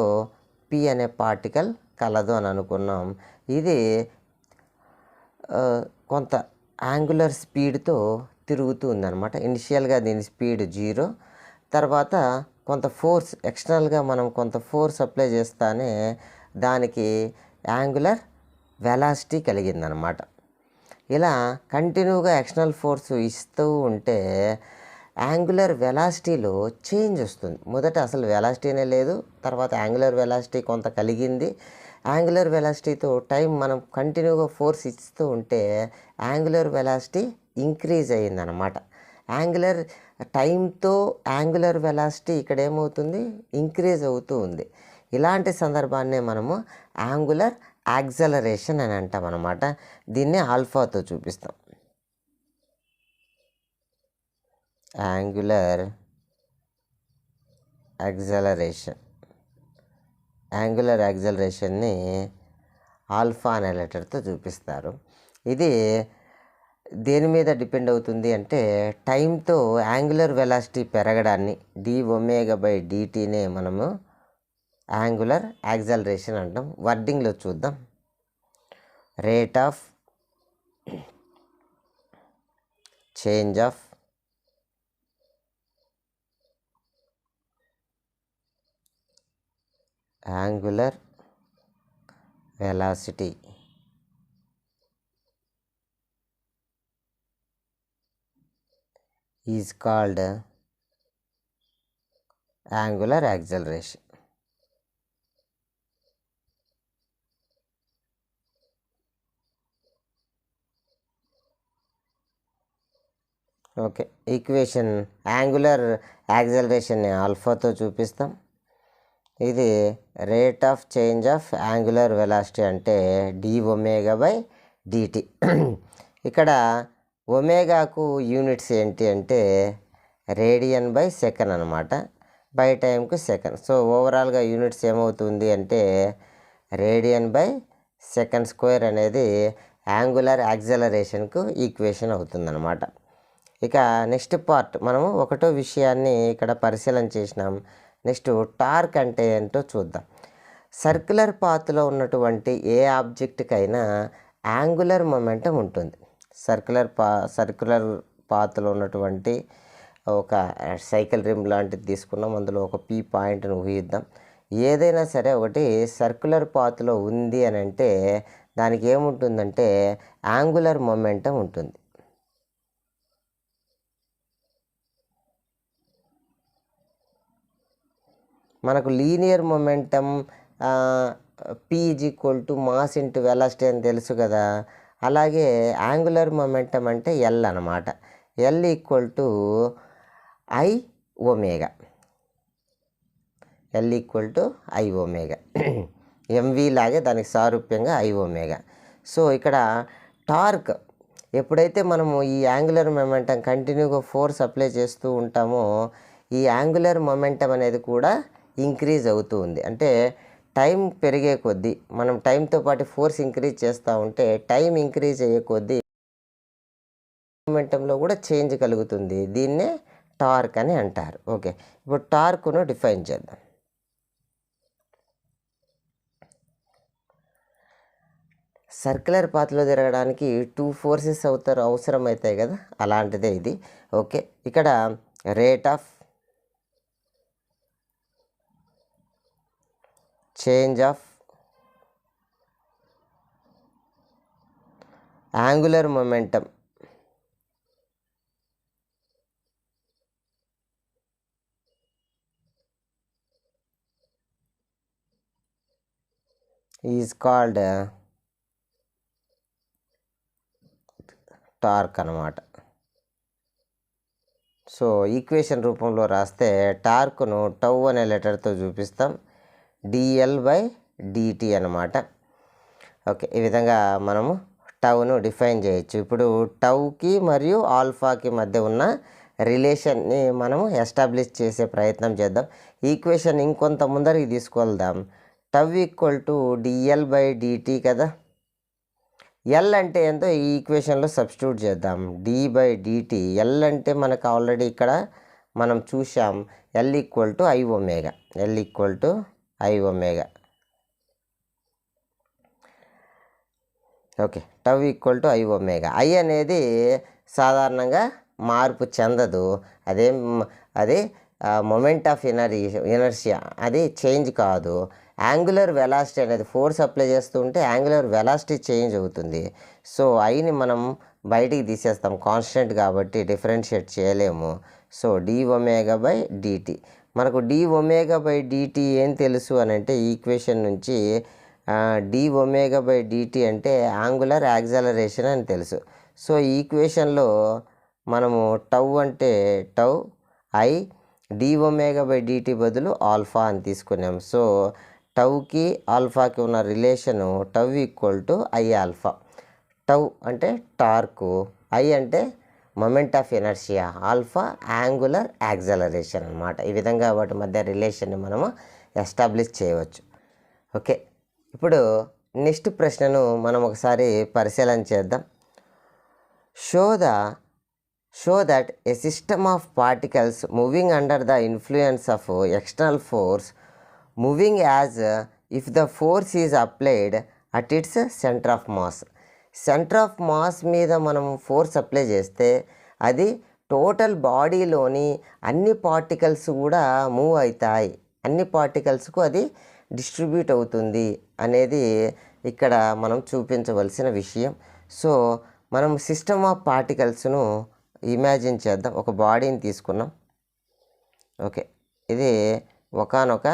పి అనే పార్టికల్ కలదు అని అనుకున్నాం. ఇది కొంత యాంగులర్ స్పీడ్తో తిరుగుతూ ఉందన్నమాట. ఇనిషియల్గా దీని స్పీడ్ 0, తర్వాత కొంత ఫోర్స్ ఎక్స్టర్నల్గా మనం కొంత ఫోర్స్ అప్లై చేస్తానే దానికి యాంగులర్ వెలాసిటీ కలిగిందనమాట. ఇలా కంటిన్యూగా ఎక్స్టర్నల్ ఫోర్స్ ఇస్తూ ఉంటే యాంగులర్ వెలాసిటీలో చేంజ్ వస్తుంది. మొదట అసలు వెలాసిటీనే లేదు, తర్వాత యాంగులర్ వెలాసిటీ కొంత కలిగింది. యాంగులర్ వెలాసిటీతో టైం మనం కంటిన్యూగా ఫోర్స్ ఇస్తూ ఉంటే యాంగులర్ వెలాసిటీ ఇంక్రీజ్ అయ్యిందనమాట. యాంగులర్ టైంతో యాంగులర్ వెలాసిటీ ఇక్కడ ఏమవుతుంది? ఇంక్రీజ్ అవుతూ ఉంది. ఇలాంటి సందర్భాన్నే మనము యాంగులర్ యాక్సలరేషన్ అని అంటాం అన్నమాట. దీన్ని ఆల్ఫాతో చూపిస్తాం. యాంగులర్ యాక్సలరేషన్ని ఆల్ఫా అనే లెటర్తో చూపిస్తారు. ఇది దేని మీద డిపెండ్ అవుతుంది అంటే టైంతో యాంగులర్ వెలాసిటీ పెరగడాన్ని dω/dtనే మనము యాంగులర్ యాక్సలరేషన్ అంటాం. వర్డింగ్లో చూద్దాం. Rate of change of angular velocity is called angular acceleration. Okay, equation angular యాక్సలరేషన్ని ఆల్ఫాతో చూపిస్తాం. ఇది rate of change of angular velocity అంటే dω/dt. ఇక్కడ ఒమేగాకు యూనిట్స్ ఏంటి అంటే రేడియన్/సెకండ్ అనమాట. బై టైంకు సెకండ్. సో ఓవరాల్గా యూనిట్స్ ఏమవుతుంది అంటే రేడియన్/సెకండ్² అనేది యాంగులర్ యాక్సలరేషన్కు ఈక్వేషన్ అవుతుందన్నమాట. ఇక నెక్స్ట్ పార్ట్ మనము ఒకటో విషయాన్ని ఇక్కడ పరిశీలన చేసినాం. నెక్స్ట్ టార్క్ అంటే ఏంటో చూద్దాం. సర్క్యులర్ పాత్లో ఉన్నటువంటి ఏ ఆబ్జెక్ట్కైనా యాంగులర్ మొమెంటం ఉంటుంది. సర్క్యులర్ పాత్లో ఉన్నటువంటి ఒక సైకిల్ రిమ్ లాంటిది తీసుకున్నాం. అందులో ఒక పీ పాయింట్ని ఊహిద్దాం. ఏదైనా సరే ఒకటి సర్క్యులర్ పాత్లో ఉంది అని అంటే దానికి ఏముంటుందంటే యాంగులర్ మొమెంటం ఉంటుంది. మనకు linear momentum P = mass into velocity అని తెలుసు కదా. అలాగే యాంగులర్ మొమెంటం అంటే L అన్నమాట. L = I omega. L equal to I omega. MV లాగే దానికి సారూప్యంగా I ఒమేగా. సో ఇక్కడ టార్క్ ఎప్పుడైతే మనము ఈ యాంగులర్ మొమెంటం కంటిన్యూగా ఫోర్స్ అప్లై చేస్తూ ఉంటామో ఈ యాంగులర్ మొమెంటం అనేది కూడా ఇంక్రీజ్ అవుతూ ఉంది. అంటే టైం పెరిగే కొద్దీ మనం టైంతో పాటు ఫోర్స్ ఇంక్రీజ్ చేస్తూ ఉంటే టైం ఇంక్రీజ్ అయ్యే కొద్దీ మొమెంటంలో కూడా చేంజ్ కలుగుతుంది. దీన్నే టార్క్ అని అంటారు. ఓకే, ఇప్పుడు టార్క్ను డిఫైన్ చేద్దాం. సర్క్యులర్ పాత్లో తిరగడానికి 2 ఫోర్సెస్ అవసరం అవుతాయి కదా, అలాంటిదే ఇది. ఓకే, ఇక్కడ rate of change of angular momentum is called torque అన్నమాట. సో ఈక్వేషన్ రూపంలో రాస్తే టార్క్ను టౌ అనే లెటర్తో చూపిస్తాం, dL/dt అన్నమాట. ఓకే, ఈ విధంగా మనము టౌను డిఫైన్ చేయొచ్చు. ఇప్పుడు టౌకి మరియు ఆల్ఫాకి మధ్య ఉన్న రిలేషన్ని మనము ఎస్టాబ్లిష్ చేసే ప్రయత్నం చేద్దాం. ఈక్వేషన్ ఇంకొంత ముందరికి తీసుకెళ్దాం. టౌ ఈక్వల్ టు dL/dt కదా. ఎల్ అంటే ఏంటో ఈ ఈక్వేషన్లో సబ్స్టిట్యూట్ చేద్దాం. d/dt. ఎల్ అంటే మనకు ఆల్రెడీ ఇక్కడ మనం చూసాం, L equal to I omega. L equal to I omega. Okay, tau equal to I omega. I అనేది సాధారణంగా మార్పు చెందదు. అది మొమెంట్ ఆఫ్ ఇనర్షియా, అది చేంజ్ కాదు. యాంగులర్ వెలాసిటీ అనేది ఫోర్స్ అప్లై చేస్తూ ఉంటే యాంగులర్ వెలాసిటీ చేంజ్ అవుతుంది. సో ఐని మనం బయటికి తీసేస్తాం, కాన్స్టెంట్ కాబట్టి డిఫరెన్షియేట్ చేయలేము. So d/dt. మనకు d/dt ఏం తెలుసు అని అంటే ఈక్వేషన్ నుంచి d/dt అంటే యాంగులర్ యాక్సలరేషన్ అని తెలుసు. సో ఈక్వేషన్లో మనము టౌ అంటే టౌ I, d/dt బదులు ఆల్ఫా అని తీసుకున్నాం. సో టౌకి ఆల్ఫాకి ఉన్న relation tau equal to I alpha. Tau అంటే టార్కు, I అంటే moment of inertia, alpha angular acceleration అన్నమాట. ఈ విధంగా వాటి మధ్య రిలేషన్ని మనము ఎస్టాబ్లిష్ చేయవచ్చు. ఓకే, ఇప్పుడు నెక్స్ట్ ప్రశ్నను మనం ఒకసారి పరిశీలన చేద్దాం. Show that A system of particles moving under the influence of external force moving as if the force is applied at its centre of mass. Centre of mass మీద మనం force apply చేస్తే అది total బాడీలోని అన్ని particles కూడా move అవుతాయి, అన్ని పార్టికల్స్కు అది distribute అవుతుంది అనేది ఇక్కడ మనం చూపించవలసిన విషయం. సో మనం సిస్టమ్ ఆఫ్ పార్టికల్స్ను ఇమాజిన్ చేద్దాం. ఒక బాడీని తీసుకున్నాం. ఓకే, ఇది ఒకానొక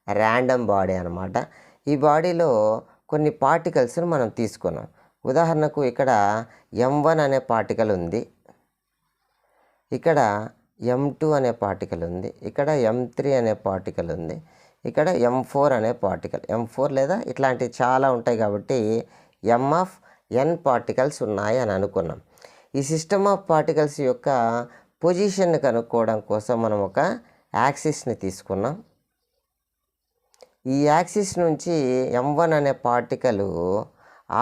ర్యాండమ్ బాడీ అన్నమాట. ఈ బాడీలో కొన్ని పార్టికల్స్ను మనం తీసుకున్నాం. ఉదాహరణకు ఇక్కడ M1 అనే పార్టికల్ ఉంది, ఇక్కడ M2 అనే పార్టికల్ ఉంది, ఇక్కడ M3 అనే పార్టికల్ ఉంది, ఇక్కడ M4 అనే పార్టికల్, M4 లేదా ఇట్లాంటివి చాలా ఉంటాయి కాబట్టి M(n) పార్టికల్స్ ఉన్నాయి అని అనుకున్నాం. ఈ సిస్టమ్ ఆఫ్ పార్టికల్స్ యొక్క పొజిషన్ని కనుక్కోవడం కోసం మనం ఒక యాక్సిస్ని తీసుకున్నాం. ఈ యాక్సిస్ నుంచి M1 అనే పార్టికల్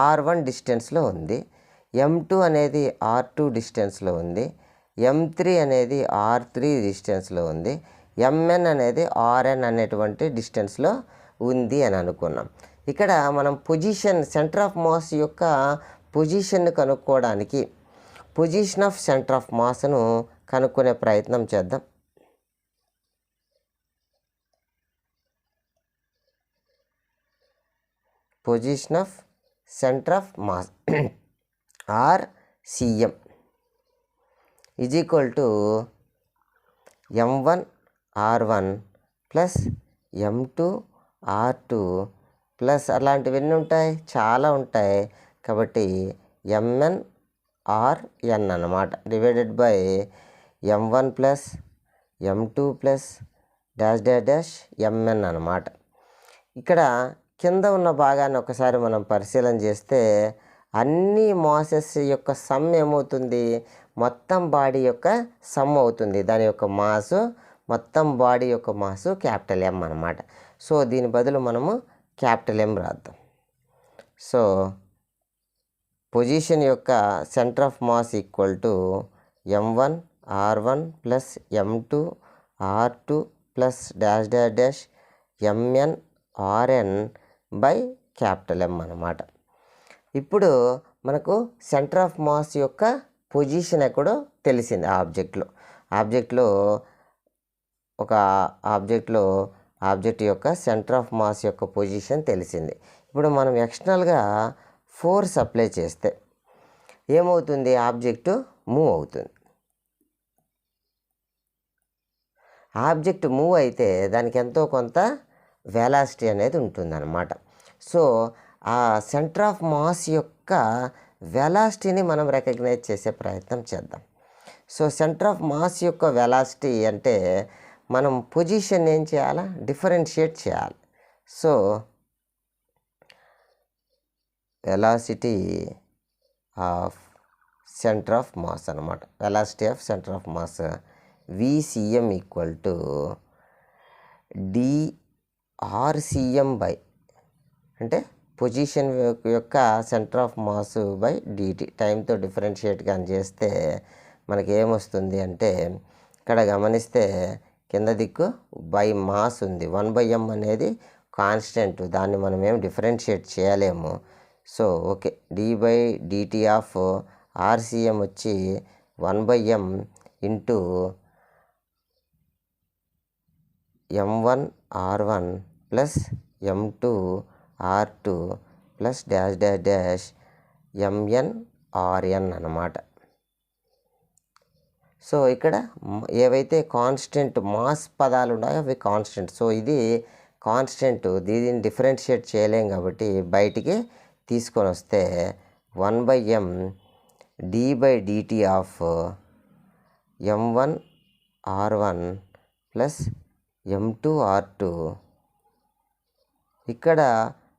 R1 డిస్టెన్స్లో ఉంది, M2 అనేది R2 డిస్టెన్స్లో ఉంది, M3 అనేది R3 డిస్టెన్స్లో ఉంది, Mn అనేది Rn అనేటువంటి డిస్టెన్స్లో ఉంది అని అనుకున్నాం. ఇక్కడ మనం సెంటర్ ఆఫ్ మాస్ యొక్క పొజిషన్ని కనుక్కోవడానికి పొజిషన్ ఆఫ్ సెంటర్ ఆఫ్ మాస్ను కనుక్కునే ప్రయత్నం చేద్దాం. Position of centre of mass r CM is equal to M1 R1 plus M2 R2 plus అలాంటివన్నీ ఉంటాయి, చాలా ఉంటాయి కాబట్టి Mn Rn అన్నమాట, divided by M1 plus M2 plus dash dash dash m n అనమాట. ఇక్కడ కింద ఉన్న భాగాన్ని ఒకసారి మనం పరిశీలన చేస్తే అన్ని మాసెస్ యొక్క సమ్ ఏమవుతుంది, మొత్తం బాడీ యొక్క సమ్ అవుతుంది. దాని యొక్క మాసు, మొత్తం బాడీ యొక్క మాసు క్యాపిటల్ ఎం అనమాట. సో దీని బదులు మనము క్యాపిటల్ ఎం రాద్దాం. సో పొజిషన్ యొక్క centre of mass equal to m1 r1 plus m2 r2 plus dash dash dash mn rn by capital M అనమాట. ఇప్పుడు మనకు సెంటర్ ఆఫ్ మాస్ యొక్క పొజిషన్ ఎక్కడో తెలిసింది. ఆబ్జెక్ట్లో ఒక ఆబ్జెక్ట్ యొక్క సెంటర్ ఆఫ్ మాస్ యొక్క పొజిషన్ తెలిసింది. ఇప్పుడు మనం ఎక్స్టర్నల్గా ఫోర్స్ అప్లై చేస్తే ఏమవుతుంది, ఆబ్జెక్టు మూవ్ అవుతుంది. ఆబ్జెక్ట్ మూవ్ అయితే దానికి ఎంతో కొంత వెలాసిటీ అనేది ఉంటుందన్నమాట. సో ఆ సెంటర్ ఆఫ్ మాస్ యొక్క వెలాసిటీని మనం రికగ్నైజ్ చేసే ప్రయత్నం చేద్దాం. సో సెంటర్ ఆఫ్ మాస్ యొక్క వెలాసిటీ అంటే మనం పొజిషన్ ఏం చేయాలా, డిఫరెన్షియేట్ చేయాలి. So velocity of centre of mass అనమాట. Velocity of centre of mass VCM equal to DRCM by, అంటే పొజిషన్ యొక్క centre of mass by dt. టైంతో డిఫరెన్షియేట్ కానీ చేస్తే మనకి ఏమొస్తుంది అంటే, ఇక్కడ గమనిస్తే కింద దిక్కు బై మాస్ ఉంది. 1/m అనేది కాన్స్టెంట్, దాన్ని మనం ఏం డిఫరెన్షియేట్ చేయలేము. So okay, d/dt of RCM వచ్చి 1/m into m1 r1 plus m2 r2 plus dash dash dash mn rn అన్నమాట. సో ఇక్కడ ఏవైతే కాన్స్టెంట్ మాస్ పదాలు ఉన్నాయో అవి కాన్స్టెంట్. సో ఇది కాన్స్టెంట్, దీనిని డిఫరెన్షియేట్ చేయలేం కాబట్టి బయటికి తీసుకొని వస్తే 1/m d/dt of m1 r1 plus m2 r2. ఇక్కడ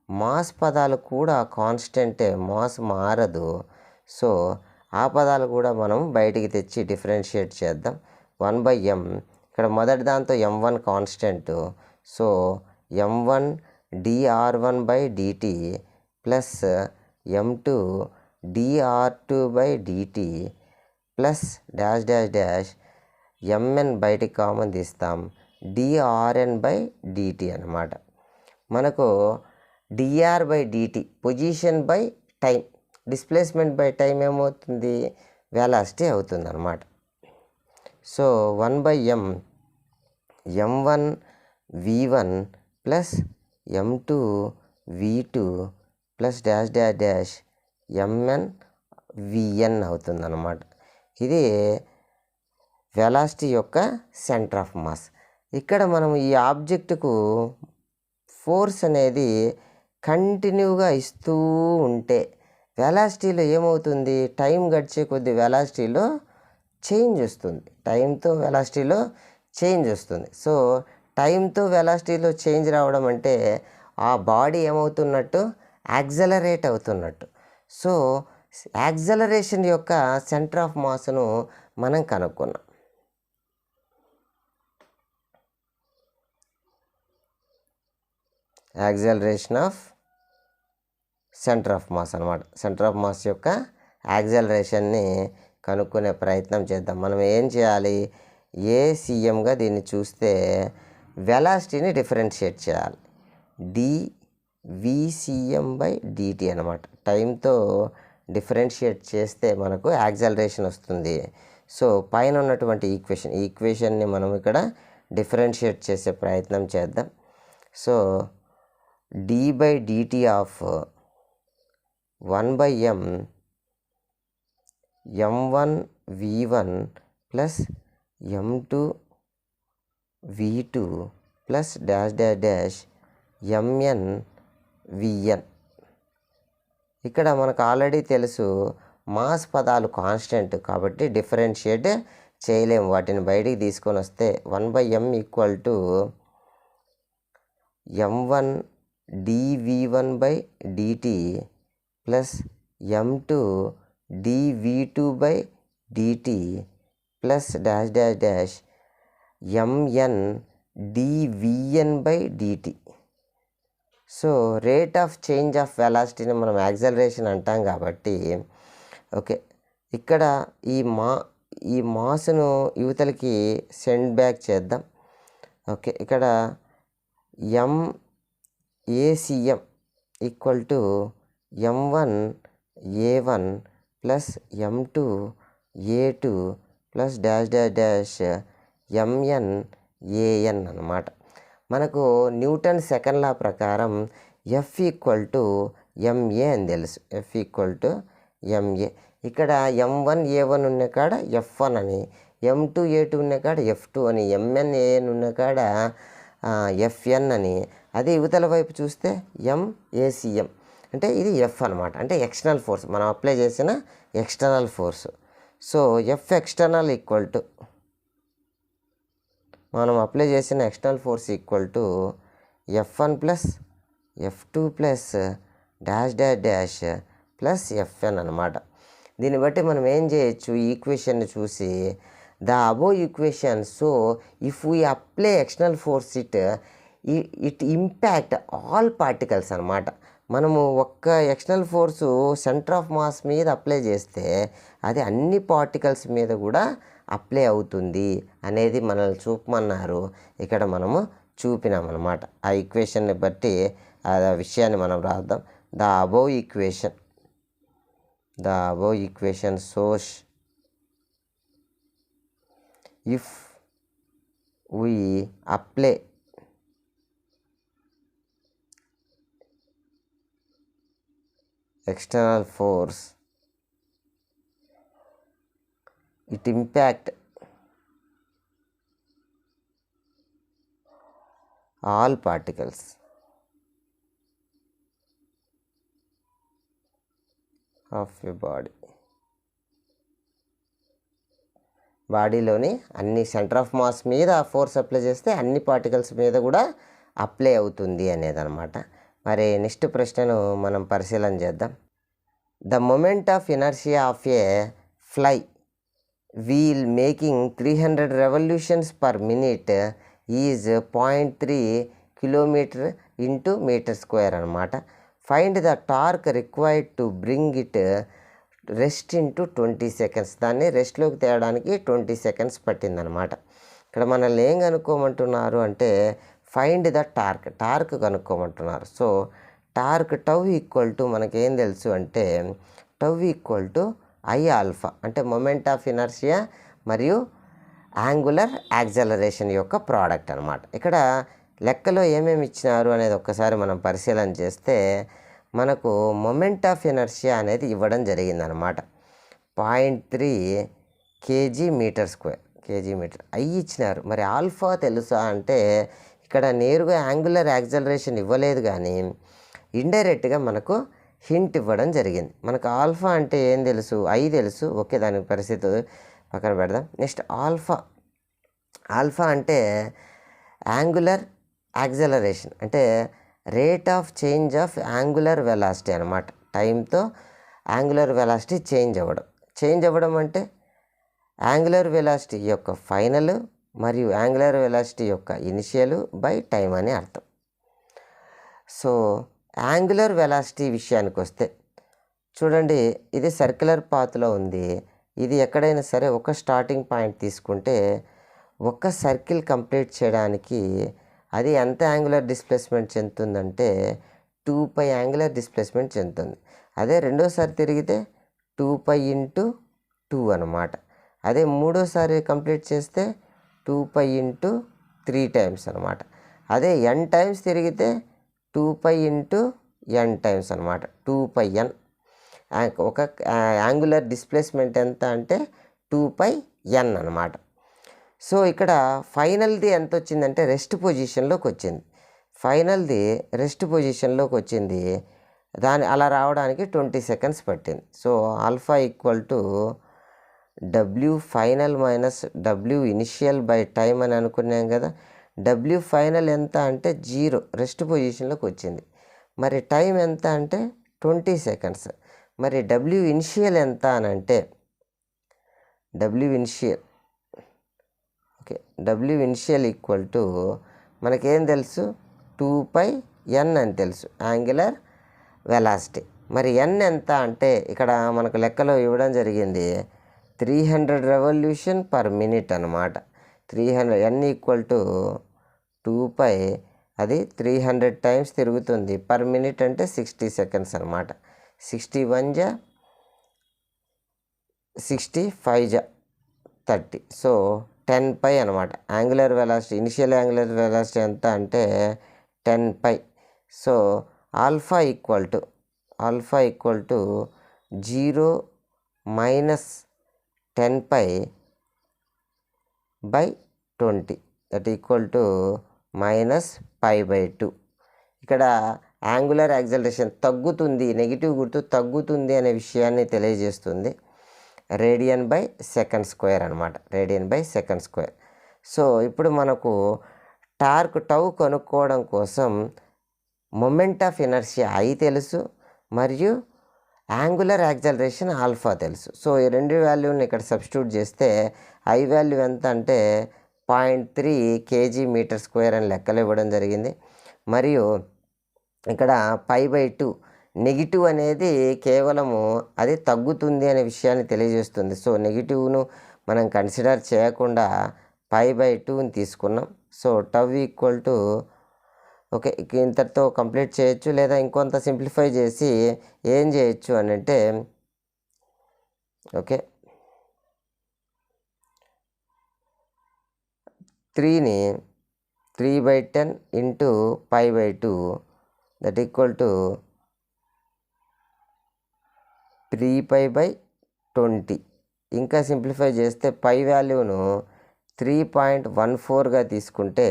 మాస్ పదాలు కూడా కాన్స్టెంటే, మాస్ మారదు. సో ఆ పదాలు కూడా మనం బయటికి తెచ్చి డిఫరెన్షియేట్ చేద్దాం. 1/m, ఇక్కడ మొదటి దాంతో m1 constant. So m1 dr1 by dt plus m2 dr2 by dt plus dash dash dash mn బయటికి కామన్ తీస్తాం, drn బై dt అనమాట. మనకు dr/dt position by time, displacement by time ఏమవుతుంది, వెలాసిటీ అవుతుంది అనమాట. So 1/m m1 v1 plus m2 v2 plus dash dash dash mn vn అవుతుంది అనమాట. ఇది వెలాసిటీ యొక్క సెంటర్ ఆఫ్ మాస్. ఇక్కడ మనం ఈ ఆబ్జెక్టుకు ఫోర్స్ అనేది కంటిన్యూగా ఇస్తూ ఉంటే వెలాసిటీలో ఏమవుతుంది, టైం గడిచే కొద్ది వెలాసిటీలో చేంజ్ వస్తుంది. టైంతో వెలాసిటీలో చేంజ్ వస్తుంది. సో టైంతో వెలాసిటీలో చేంజ్ రావడం అంటే ఆ బాడీ ఏమవుతున్నట్టు, యాక్సలరేట్ అవుతున్నట్టు. సో యాక్సలరేషన్ యొక్క సెంటర్ ఆఫ్ మాస్ను మనం కనుక్కున్నాం. Acceleration of centre of mass అనమాట. సెంటర్ ఆఫ్ మాస్ యొక్క యాక్సలరేషన్ని కనుక్కునే ప్రయత్నం చేద్దాం. మనం ఏం చేయాలి, ఏసీఎంగా దీన్ని చూస్తే వెలాసిటీని డిఫరెన్షియేట్ చేయాలి. dVcm బై dt అనమాట. టైంతో డిఫరెన్షియేట్ చేస్తే మనకు యాక్సలరేషన్ వస్తుంది. సో పైన ఉన్నటువంటి ఈక్వేషన్ని మనం ఇక్కడ డిఫరెన్షియేట్ చేసే ప్రయత్నం చేద్దాం. So d/dt of 1/m m1 v1 plus m2 v2 plus dash dash dash mn vn. ఇక్కడ మనకు ఆల్రెడీ తెలుసు మాస్ పదాలు కాన్స్టెంట్ కాబట్టి డిఫరెన్షియేట్ చేయలేము, వాటిని బయటికి తీసుకొని వస్తే 1/m equal to m1 dv1/dt plus m2 dv2/dt plus dash dash dash mn dvn/dt. So rate of change of వెలాసిటీని మనం యాక్సలరేషన్ అంటాం కాబట్టి ఓకే, ఇక్కడ ఈ మాస్ను యువతలకి సెండ్ బ్యాక్ చేద్దాం. ఓకే, ఇక్కడ MACM equal to m1 A1 plus m2 A2 plus dash dash dash mn AN అన్నమాట. మనకు న్యూటన్ సెకండ్ లా ప్రకారం F ఈక్వల్ టు MA అని తెలుసు. F equal to MA. ఇక్కడ m1 A1 ఉన్న కాడ F1 అని, m2 A2 ఉన్న కాడ F2 అని, mn AN ఉన్న కాడ FN అని. అదే యువతల వైపు చూస్తే MACM అంటే ఇది F అనమాట, అంటే ఎక్స్టర్నల్ ఫోర్స్, మనం అప్లై చేసిన external force. So F external equal to, మనం అప్లై చేసిన external force equal to F1 plus F2 plus dash dash dash plus FN అనమాట. దీన్ని బట్టి మనం ఏం చేయొచ్చు, ఈ ఈక్వేషన్ని చూసి the above equation, so if we apply external force it impact all particles అనమాట. మనము ఒక్క external force centre of mass మీద అప్లై చేస్తే అది అన్ని పార్టికల్స్ మీద కూడా అప్లై అవుతుంది అనేది మనల్ని చూపమన్నారు. ఇక్కడ మనము చూపినామన్నమాట. ఆ ఈక్వేషన్ని బట్టి ఆ విషయాన్ని మనం రాద్దాం. The above equation shows if we apply external force, it impact all particles of your body. బాడీలోని అన్ని సెంటర్ ఆఫ్ మాస్ మీద ఫోర్స్ అప్లై చేస్తే అన్ని పార్టికల్స్ మీద కూడా అప్లై అవుతుంది అనేదన్నమాట. మరి నెక్స్ట్ ప్రశ్నను మనం పరిశీలన చేద్దాం. The moment of inertia of a flywheel making 300 revolutions per minute is 0.3 kilometre into metre square అనమాట. Find the torque required to bring it rest into 20 seconds. దాన్ని రెస్ట్లోకి తేయడానికి 20 seconds పట్టిందనమాట. ఇక్కడ మనల్ని ఏం కనుక్కోమంటున్నారు అంటే ఫైండ్ ద టార్క్ కనుక్కోమంటున్నారు. So torque tau equal to మనకేం తెలుసు అంటే tau equal to I alpha, అంటే మొమెంట్ ఆఫ్ ఇనర్షియా మరియు యాంగులర్ యాక్సలరేషన్ యొక్క ప్రోడక్ట్ అనమాట. ఇక్కడ లెక్కలో ఏమేమి ఇచ్చినారు అనేది ఒక్కసారి మనం పరిశీలన చేస్తే మనకు మొమెంట్ ఆఫ్ ఇనర్షియా అనేది ఇవ్వడం జరిగిందనమాట. 0.3 kg/m². I ఇచ్చినారు. మరి ఆల్ఫా తెలుసా అంటే ఇక్కడ నేరుగా యాంగులర్ యాక్సలరేషన్ ఇవ్వలేదు, కానీ ఇండైరెక్ట్గా మనకు హింట్ ఇవ్వడం జరిగింది. మనకు ఆల్ఫా అంటే ఏం తెలుసు, I తెలుసు. ఓకే, దానికి పరిస్థితి పక్కన పెడదాం. నెక్స్ట్ ఆల్ఫా అంటే యాంగులర్ యాక్సలరేషన్, అంటే rate of change of angular velocity అనమాట. టైంతో యాంగులర్ వెలాసిటీ చేంజ్ అవ్వడం అంటే యాంగులర్ వెలాసిటీ యొక్క ఫైనల్ మరియు యాంగులర్ వెలాసిటీ యొక్క ఇనిషియల్ బై టైం అని అర్థం. సో యాంగులర్ వెలాసిటీ విషయానికి వస్తే చూడండి, ఇది సర్క్యులర్ పాత్లో ఉంది. ఇది ఎక్కడైనా సరే ఒక స్టార్టింగ్ పాయింట్ తీసుకుంటే ఒక సర్కిల్ కంప్లీట్ చేయడానికి అది ఎంత యాంగులర్ డిస్ప్లేస్మెంట్ చెందుతుందంటే 2π యాంగులర్ డిస్ప్లేస్మెంట్ చెందుతుంది. అదే రెండోసారి తిరిగితే 2π × 2 అనమాట. అదే మూడోసారి కంప్లీట్ చేస్తే 2π × 3 టైమ్స్ అనమాట. అదే n టైమ్స్ తిరిగితే 2π × n టైమ్స్ అనమాట. 2πn. ఒక యాంగులర్ డిస్ప్లేస్మెంట్ ఎంత అంటే 2πn అనమాట. సో ఇక్కడ ఫైనల్ది ఎంత వచ్చిందంటే రెస్ట్ పొజిషన్లోకి వచ్చింది. దాని అలా రావడానికి 20 seconds పట్టింది. So alpha equal to W final minus W initial by time అని అనుకున్నాం కదా. డబ్ల్యూ ఫైనల్ ఎంత అంటే 0, రెస్ట్ పొజిషన్లోకి వచ్చింది. మరి టైం ఎంత అంటే 20 సెకండ్స్. మరి డబ్ల్యూ ఇనిషియల్ ఎంత అని అంటే W initial W initial equal to మనకేం తెలుసు 2πn అని తెలుసు, యాంగులర్ వెలాసిటీ. మరి n ఎంత అంటే ఇక్కడ మనకు లెక్కలో ఇవ్వడం జరిగింది 300 రెవల్యూషన్ పర్ మినిట్ అనమాట. 300 n ఈక్వల్ టు 2π, అది 300 టైమ్స్ తిరుగుతుంది. పర్ మినిట్ అంటే 60 సెకండ్స్ అనమాట. 61 జా 65 జా 30, సో 10π అనమాట. Angular velocity, initial angular velocity ఎంత అంటే 10π. So alpha equal to 0 minus 10π by 20, that equal to -π/2. ఇక్కడ యాంగులర్ యాక్సలరేషన్ తగ్గుతుంది, నెగిటివ్ గుర్తు తగ్గుతుంది అనే విషయాన్ని తెలియజేస్తుంది. రేడియన్ బై సెకండ్ స్క్వేర్ అనమాట, radian by second square. So ఇప్పుడు మనకు టార్క్ టౌ కనుక్కోవడం కోసం మొమెంట్ ఆఫ్ ఇనర్షియా I తెలుసు, మరియు యాంగులర్ యాక్సలరేషన్ ఆల్ఫా తెలుసు. సో ఈ రెండు వాల్యూని ఇక్కడ సబ్స్టిట్యూట్ చేస్తే I వాల్యూ ఎంత అంటే 0.3 kg/m² అని లెక్కలు ఇవ్వడం జరిగింది. మరియు ఇక్కడ π/2 నెగిటివ్ అనేది కేవలము అది తగ్గుతుంది అనే విషయాన్ని తెలియజేస్తుంది. సో నెగిటివ్ను మనం కన్సిడర్ చేయకుండా π/2ని తీసుకున్నాం. So tau equal to okay, ఇంతటితో కంప్లీట్ చేయొచ్చు, లేదా ఇంకొంత సింప్లిఫై చేసి ఏం చేయొచ్చు అని అంటే ఓకే 3ని 3/10 ఇంటూ π/2 దట్ ఈక్వల్ టు 3π/20. ఇంకా సింప్లిఫై చేస్తే పై వాల్యూను 3.14గా తీసుకుంటే,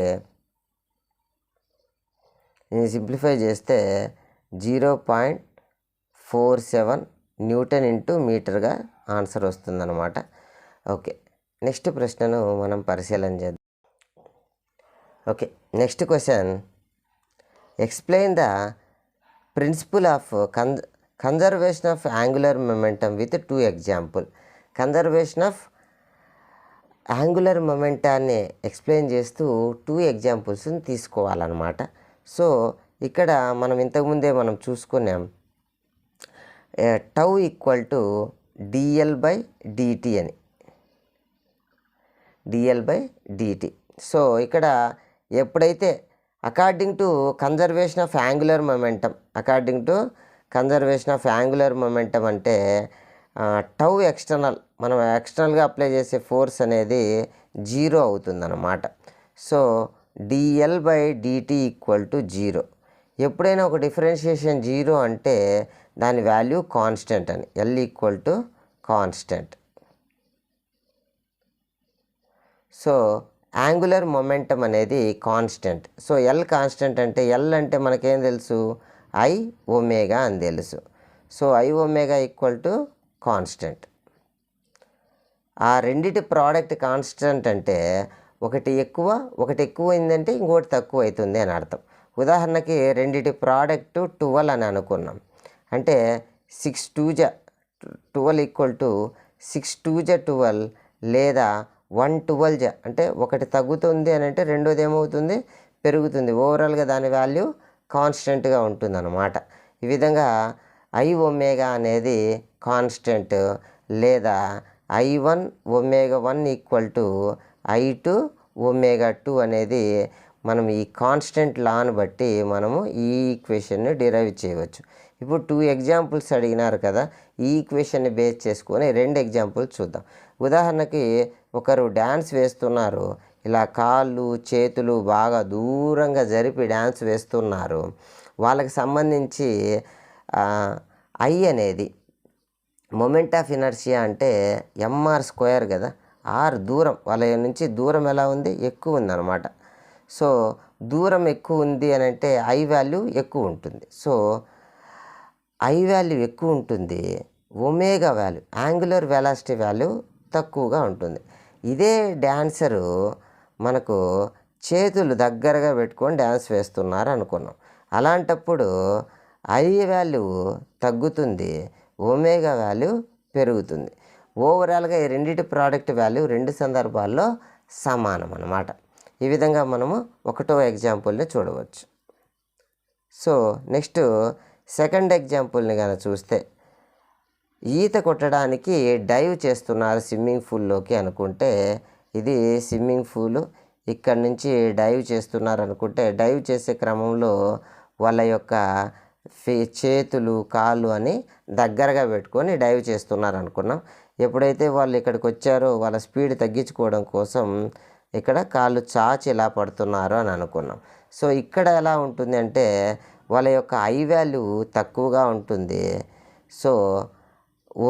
నేను సింప్లిఫై చేస్తే 0.47 న్యూటన్ ఇంటూ మీటర్గా ఆన్సర్ వస్తుందన్నమాట. ఓకే, నెక్స్ట్ ప్రశ్నను మనం పరిశీలన చేద్దాం. Okay, next question, explain the principle of conservation of angular momentum with 2 example. Conservation of angular మొమెంటాన్ని ఎక్స్ప్లెయిన్ చేస్తూ 2 ఎగ్జాంపుల్స్ని తీసుకోవాలన్నమాట. సో ఇక్కడ మనం ఇంతకుముందే మనం చూసుకున్నాం టౌ ఈక్వల్ టు dl/dt అని, dl/dt. సో ఇక్కడ ఎప్పుడైతే according to conservation of angular momentum అంటే టౌ ఎక్స్టర్నల్, మనం ఎక్స్టర్నల్గా అప్లై చేసే ఫోర్స్ అనేది 0 అవుతుందన్నమాట. So dl/dt equal to 0. ఎప్పుడైనా ఒక డిఫరెన్షియేషన్ 0 అంటే దాని వాల్యూ కాన్స్టెంట్ అని, L equal to constant. So angular momentum అనేది కాన్స్టెంట్. సో L కాన్స్టెంట్ అంటే L అంటే మనకేం తెలుసు, I ఒమేగా అని తెలుసు. So I omega equal to constant. ఆ రెండిటి ప్రోడక్ట్ కాన్స్టెంట్ అంటే ఒకటి ఎక్కువ అయిందంటే ఇంకోటి తక్కువ అవుతుంది అని అర్థం. ఉదాహరణకి రెండిటి ప్రోడక్ట్ 12 అని అనుకున్నాం అంటే 6 2 12 ఈక్వల్ టు 6 2 12, లేదా 1 12 అంటే ఒకటి తగ్గుతుంది అని అంటే రెండోది ఏమవుతుంది, పెరుగుతుంది. ఓవరాల్గా దాని వాల్యూ కాన్స్టెంట్గా ఉంటుందన్నమాట. ఈ విధంగా I ఒమేగా అనేది కాన్స్టెంట్, లేదా I1 omega 1 equal to I2 omega 2 అనేది మనం ఈ కాన్స్టెంట్ లాను బట్టి మనము ఈ ఈక్వేషన్ని డిరైవ్ చేయవచ్చు. ఇప్పుడు 2 ఎగ్జాంపుల్స్ అడిగినారు కదా, ఈ ఈక్వేషన్ని బేస్ చేసుకొని 2 ఎగ్జాంపుల్స్ చూద్దాం. ఉదాహరణకి ఒకరు డ్యాన్స్ వేస్తున్నారు, ఇలా కాళ్ళు చేతులు బాగా దూరంగా జరిపి డ్యాన్స్ వేస్తున్నారు. వాళ్ళకి సంబంధించి I అనేది మొమెంట్ ఆఫ్ ఇనర్షియా అంటే mr² కదా, r దూరం, వాళ్ళ నుంచి దూరం ఎలా ఉంది, ఎక్కువ ఉందన్నమాట. సో దూరం ఎక్కువ ఉంది అని అంటే I వాల్యూ ఎక్కువ ఉంటుంది. సో I వాల్యూ ఎక్కువ ఉంటుంది, omega value angular velocity value తక్కువగా ఉంటుంది. ఇదే డ్యాన్సరు మనకు చేతులు దగ్గరగా పెట్టుకొని డ్యాన్స్ వేస్తున్నారు అనుకున్నాం. అలాంటప్పుడు ఐ వాల్యూ తగ్గుతుంది, ఒమేగా వాల్యూ పెరుగుతుంది. ఓవరాల్గా ఈ రెండింటి ప్రోడక్ట్ వాల్యూ రెండు సందర్భాల్లో సమానం అన్నమాట. ఈ విధంగా మనము ఒకటో ఎగ్జాంపుల్ని చూడవచ్చు. సో నెక్స్ట్ సెకండ్ ఎగ్జాంపుల్ని కనుక చూస్తే, ఈత కొట్టడానికి డైవ్ చేస్తున్నారు స్విమ్మింగ్ పూల్లోకి అనుకుంటే, ఇది స్విమ్మింగ్ పూలు, ఇక్కడ నుంచి డైవ్ చేస్తున్నారు అనుకుంటే, డైవ్ చేసే క్రమంలో వాళ్ళ యొక్క చేతులు కాళ్ళు అని దగ్గరగా పెట్టుకొని డైవ్ చేస్తున్నారు అనుకున్నాం. ఎప్పుడైతే వాళ్ళు ఇక్కడికి వచ్చారో వాళ్ళ స్పీడ్ తగ్గించుకోవడం కోసం ఇక్కడ కాళ్ళు చాచి ఇలా పడుతున్నారు అని అనుకున్నాం. సో ఇక్కడ ఎలా ఉంటుంది అంటే వాళ్ళ యొక్క ఐ వాల్యూ తక్కువగా ఉంటుంది. So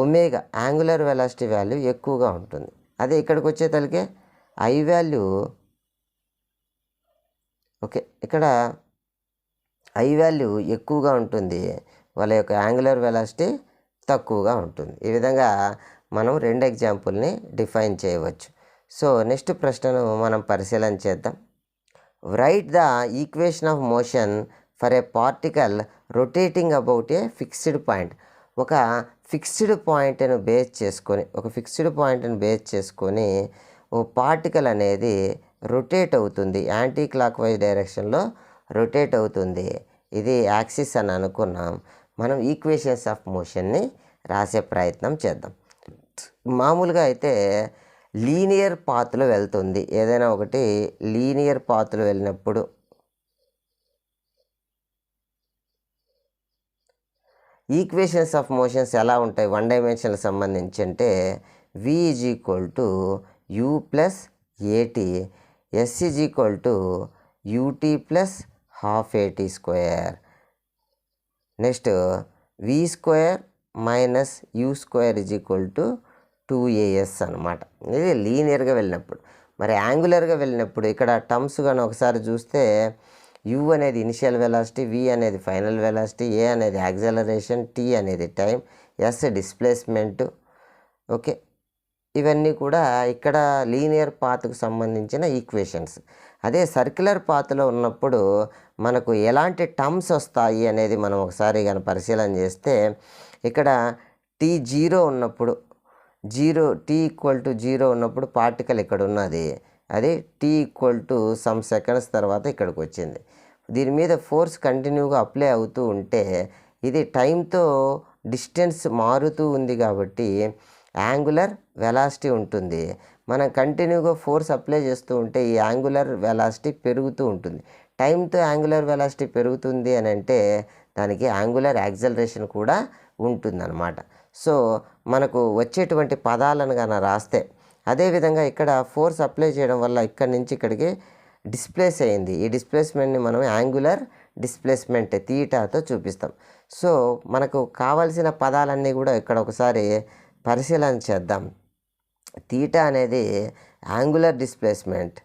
omega angular velocity value ఎక్కువగా ఉంటుంది. అదే ఇక్కడికి వచ్చేతలకే ఐ వాల్యూ ఇక్కడ ఐ వాల్యూ ఎక్కువగా ఉంటుంది, వాళ్ళ యొక్క యాంగులర్ వెలాసిటీ తక్కువగా ఉంటుంది. ఈ విధంగా మనం రెండు ఎగ్జాంపుల్ని డిఫైన్ చేయవచ్చు. సో నెక్స్ట్ ప్రశ్నను మనం పరిశీలన చేద్దాం. Right the equation of motion for a particle rotating about a fixed point. ఒక ఫిక్స్డ్ పాయింట్ను బేస్ చేసుకొని ఓ పార్టికల్ అనేది రొటేట్ అవుతుంది, యాంటీ క్లాక్ వైజ్ డైరెక్షన్లో రొటేట్ అవుతుంది. ఇది యాక్సిస్ అని అనుకున్నాం. మనం ఈక్వేషన్స్ ఆఫ్ మోషన్ని రాసే ప్రయత్నం చేద్దాం. మామూలుగా అయితే లీనియర్ పాత్లో వెళ్తుంది. ఏదైనా ఒకటి లీనియర్ పాత్లో వెళ్ళినప్పుడు ఈక్వేషన్స్ ఆఫ్ మోషన్స్ ఎలా ఉంటాయి వన్ డైమెన్షన్కి సంబంధించి అంటే, v = u + at, s = ut + ½ at². Next v² - u² = 2as అనమాట. ఇది లీనియర్గా వెళ్ళినప్పుడు. మరి యాంగులర్గా వెళ్ళినప్పుడు ఇక్కడ టర్మ్స్ కానీ ఒకసారి చూస్తే, u అనేది ఇనిషియల్ వెలాసిటీ, v అనేది ఫైనల్ వెలాసిటీ, a అనేది యాక్సలరేషన్, t అనేది టైం, s డిస్ప్లేస్మెంట్. ఇవన్నీ కూడా ఇక్కడ లీనియర్ పాత్కు సంబంధించిన ఈక్వేషన్స్. అదే సర్క్యులర్ పాత్లో ఉన్నప్పుడు మనకు ఎలాంటి టర్మ్స్ వస్తాయి అనేది మనం ఒకసారి కానీ పరిశీలన చేస్తే, ఇక్కడ t0 ఉన్నప్పుడు t = 0 ఉన్నప్పుడు పార్టికల్ ఇక్కడ ఉన్నది, అది t = సమ్ సెకండ్స్ తర్వాత ఇక్కడికి వచ్చింది. దీని మీద ఫోర్స్ కంటిన్యూగా అప్లై అవుతూ ఉంటే ఇది టైంతో డిస్టెన్స్ మారుతూ ఉంది కాబట్టి యాంగులర్ వెలాసిటీ ఉంటుంది. మనం కంటిన్యూగా ఫోర్స్ అప్లై చేస్తూ ఉంటే ఈ యాంగులర్ వెలాసిటీ పెరుగుతూ ఉంటుంది. టైంతో యాంగులర్ వెలాసిటీ పెరుగుతుంది అని అంటే దానికి యాంగులర్ యాక్సలరేషన్ కూడా ఉంటుందన్నమాట. సో మనకు వచ్చేటువంటి పదాలను కానీ రాస్తే, అదేవిధంగా ఇక్కడ ఫోర్స్ అప్లై చేయడం వల్ల ఇక్కడి నుంచి ఇక్కడికి డిస్ప్లేస్ అయింది. ఈ డిస్ప్లేస్మెంట్ని మనం యాంగులర్ డిస్ప్లేస్మెంట్ తీటాతో చూపిస్తాం. సో మనకు కావాల్సిన పదాలన్నీ కూడా ఇక్కడ ఒకసారి పరిశీలన చేద్దాం. తీటా అనేది యాంగులర్ డిస్ప్లేస్మెంట్,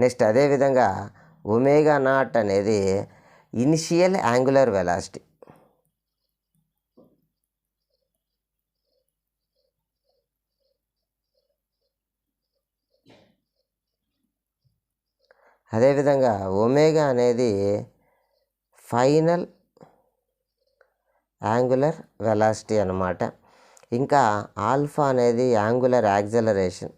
నెక్స్ట్ అదేవిధంగా ఒమేగా0 అనేది ఇనిషియల్ యాంగులర్ వెలాసిటీ. అదేవిధంగా ఒమేగా అనేది ఫైనల్ యాంగులర్ వెలాసిటీ అన్నమాట. ఇంకా ఆల్ఫా అనేది యాంగులర్ యాక్సలరేషన్,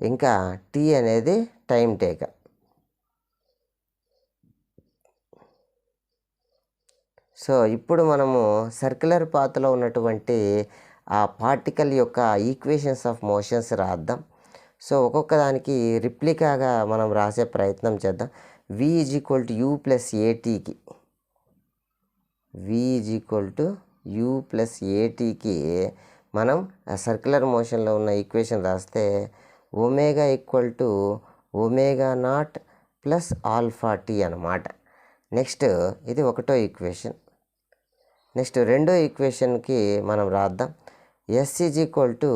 ఇంకా టీ అనేది టైం టేకర్. సో ఇప్పుడు మనము సర్క్యులర్ పాత్లో ఉన్నటువంటి ఆ పార్టికల్ యొక్క ఈక్వేషన్స్ ఆఫ్ మోషన్స్ రాద్దాం. సో ఒక్కొక్క దానికి రిప్లికాగా మనం రాసే ప్రయత్నం చేద్దాం. v = u + atకి మనం సర్క్యులర్ మోషన్లో ఉన్న ఈక్వేషన్ రాస్తే ఒమేగా = ఒమేగా0 + ఆల్ఫా t అన్నమాట. నెక్స్ట్ ఇది ఒకటో ఈక్వేషన్. నెక్స్ట్ రెండో ఈక్వేషన్కి మనం రాద్దాం. s =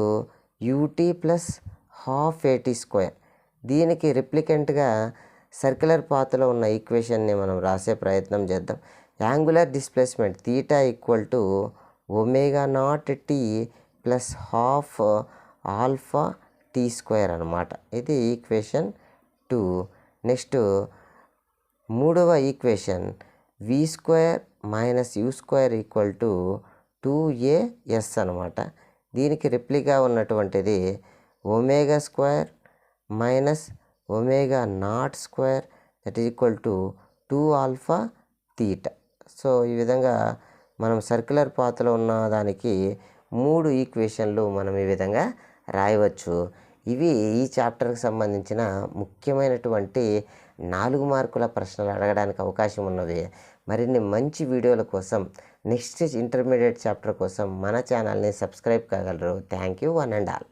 యూటీ ప్లస్ హాఫ్ ఏటీ స్క్వేర్. దీనికి రిప్లికెంట్గా సర్క్యులర్ పాత్లో ఉన్న ఈక్వేషన్ని మనం రాసే ప్రయత్నం చేద్దాం. Angular displacement theta equal to omega naught t plus half alpha t square అనమాట. ఇది ఈక్వేషన్ 2. నెక్స్ట్ మూడవ equation v square minus u square equal to 2as అనమాట. దీనికి రిప్లిగా ఉన్నటువంటిది omega square minus omega naught square that is equal to 2 alpha theta. So ఈ విధంగా మనం సర్క్యులర్ పాత్లో ఉన్న దానికి 3 ఈక్వేషన్లు మనం ఈ విధంగా రాయవచ్చు. ఇవి ఈ చాప్టర్కి సంబంధించిన ముఖ్యమైనటువంటి 4 మార్కుల ప్రశ్నలు అడగడానికి అవకాశం ఉన్నవి. మరిన్ని మంచి వీడియోల కోసం నెక్స్ట్ ఇంటర్మీడియట్ చాప్టర్ కోసం మన ఛానల్ని సబ్స్క్రైబ్ కాగలరు. Thank you one and all.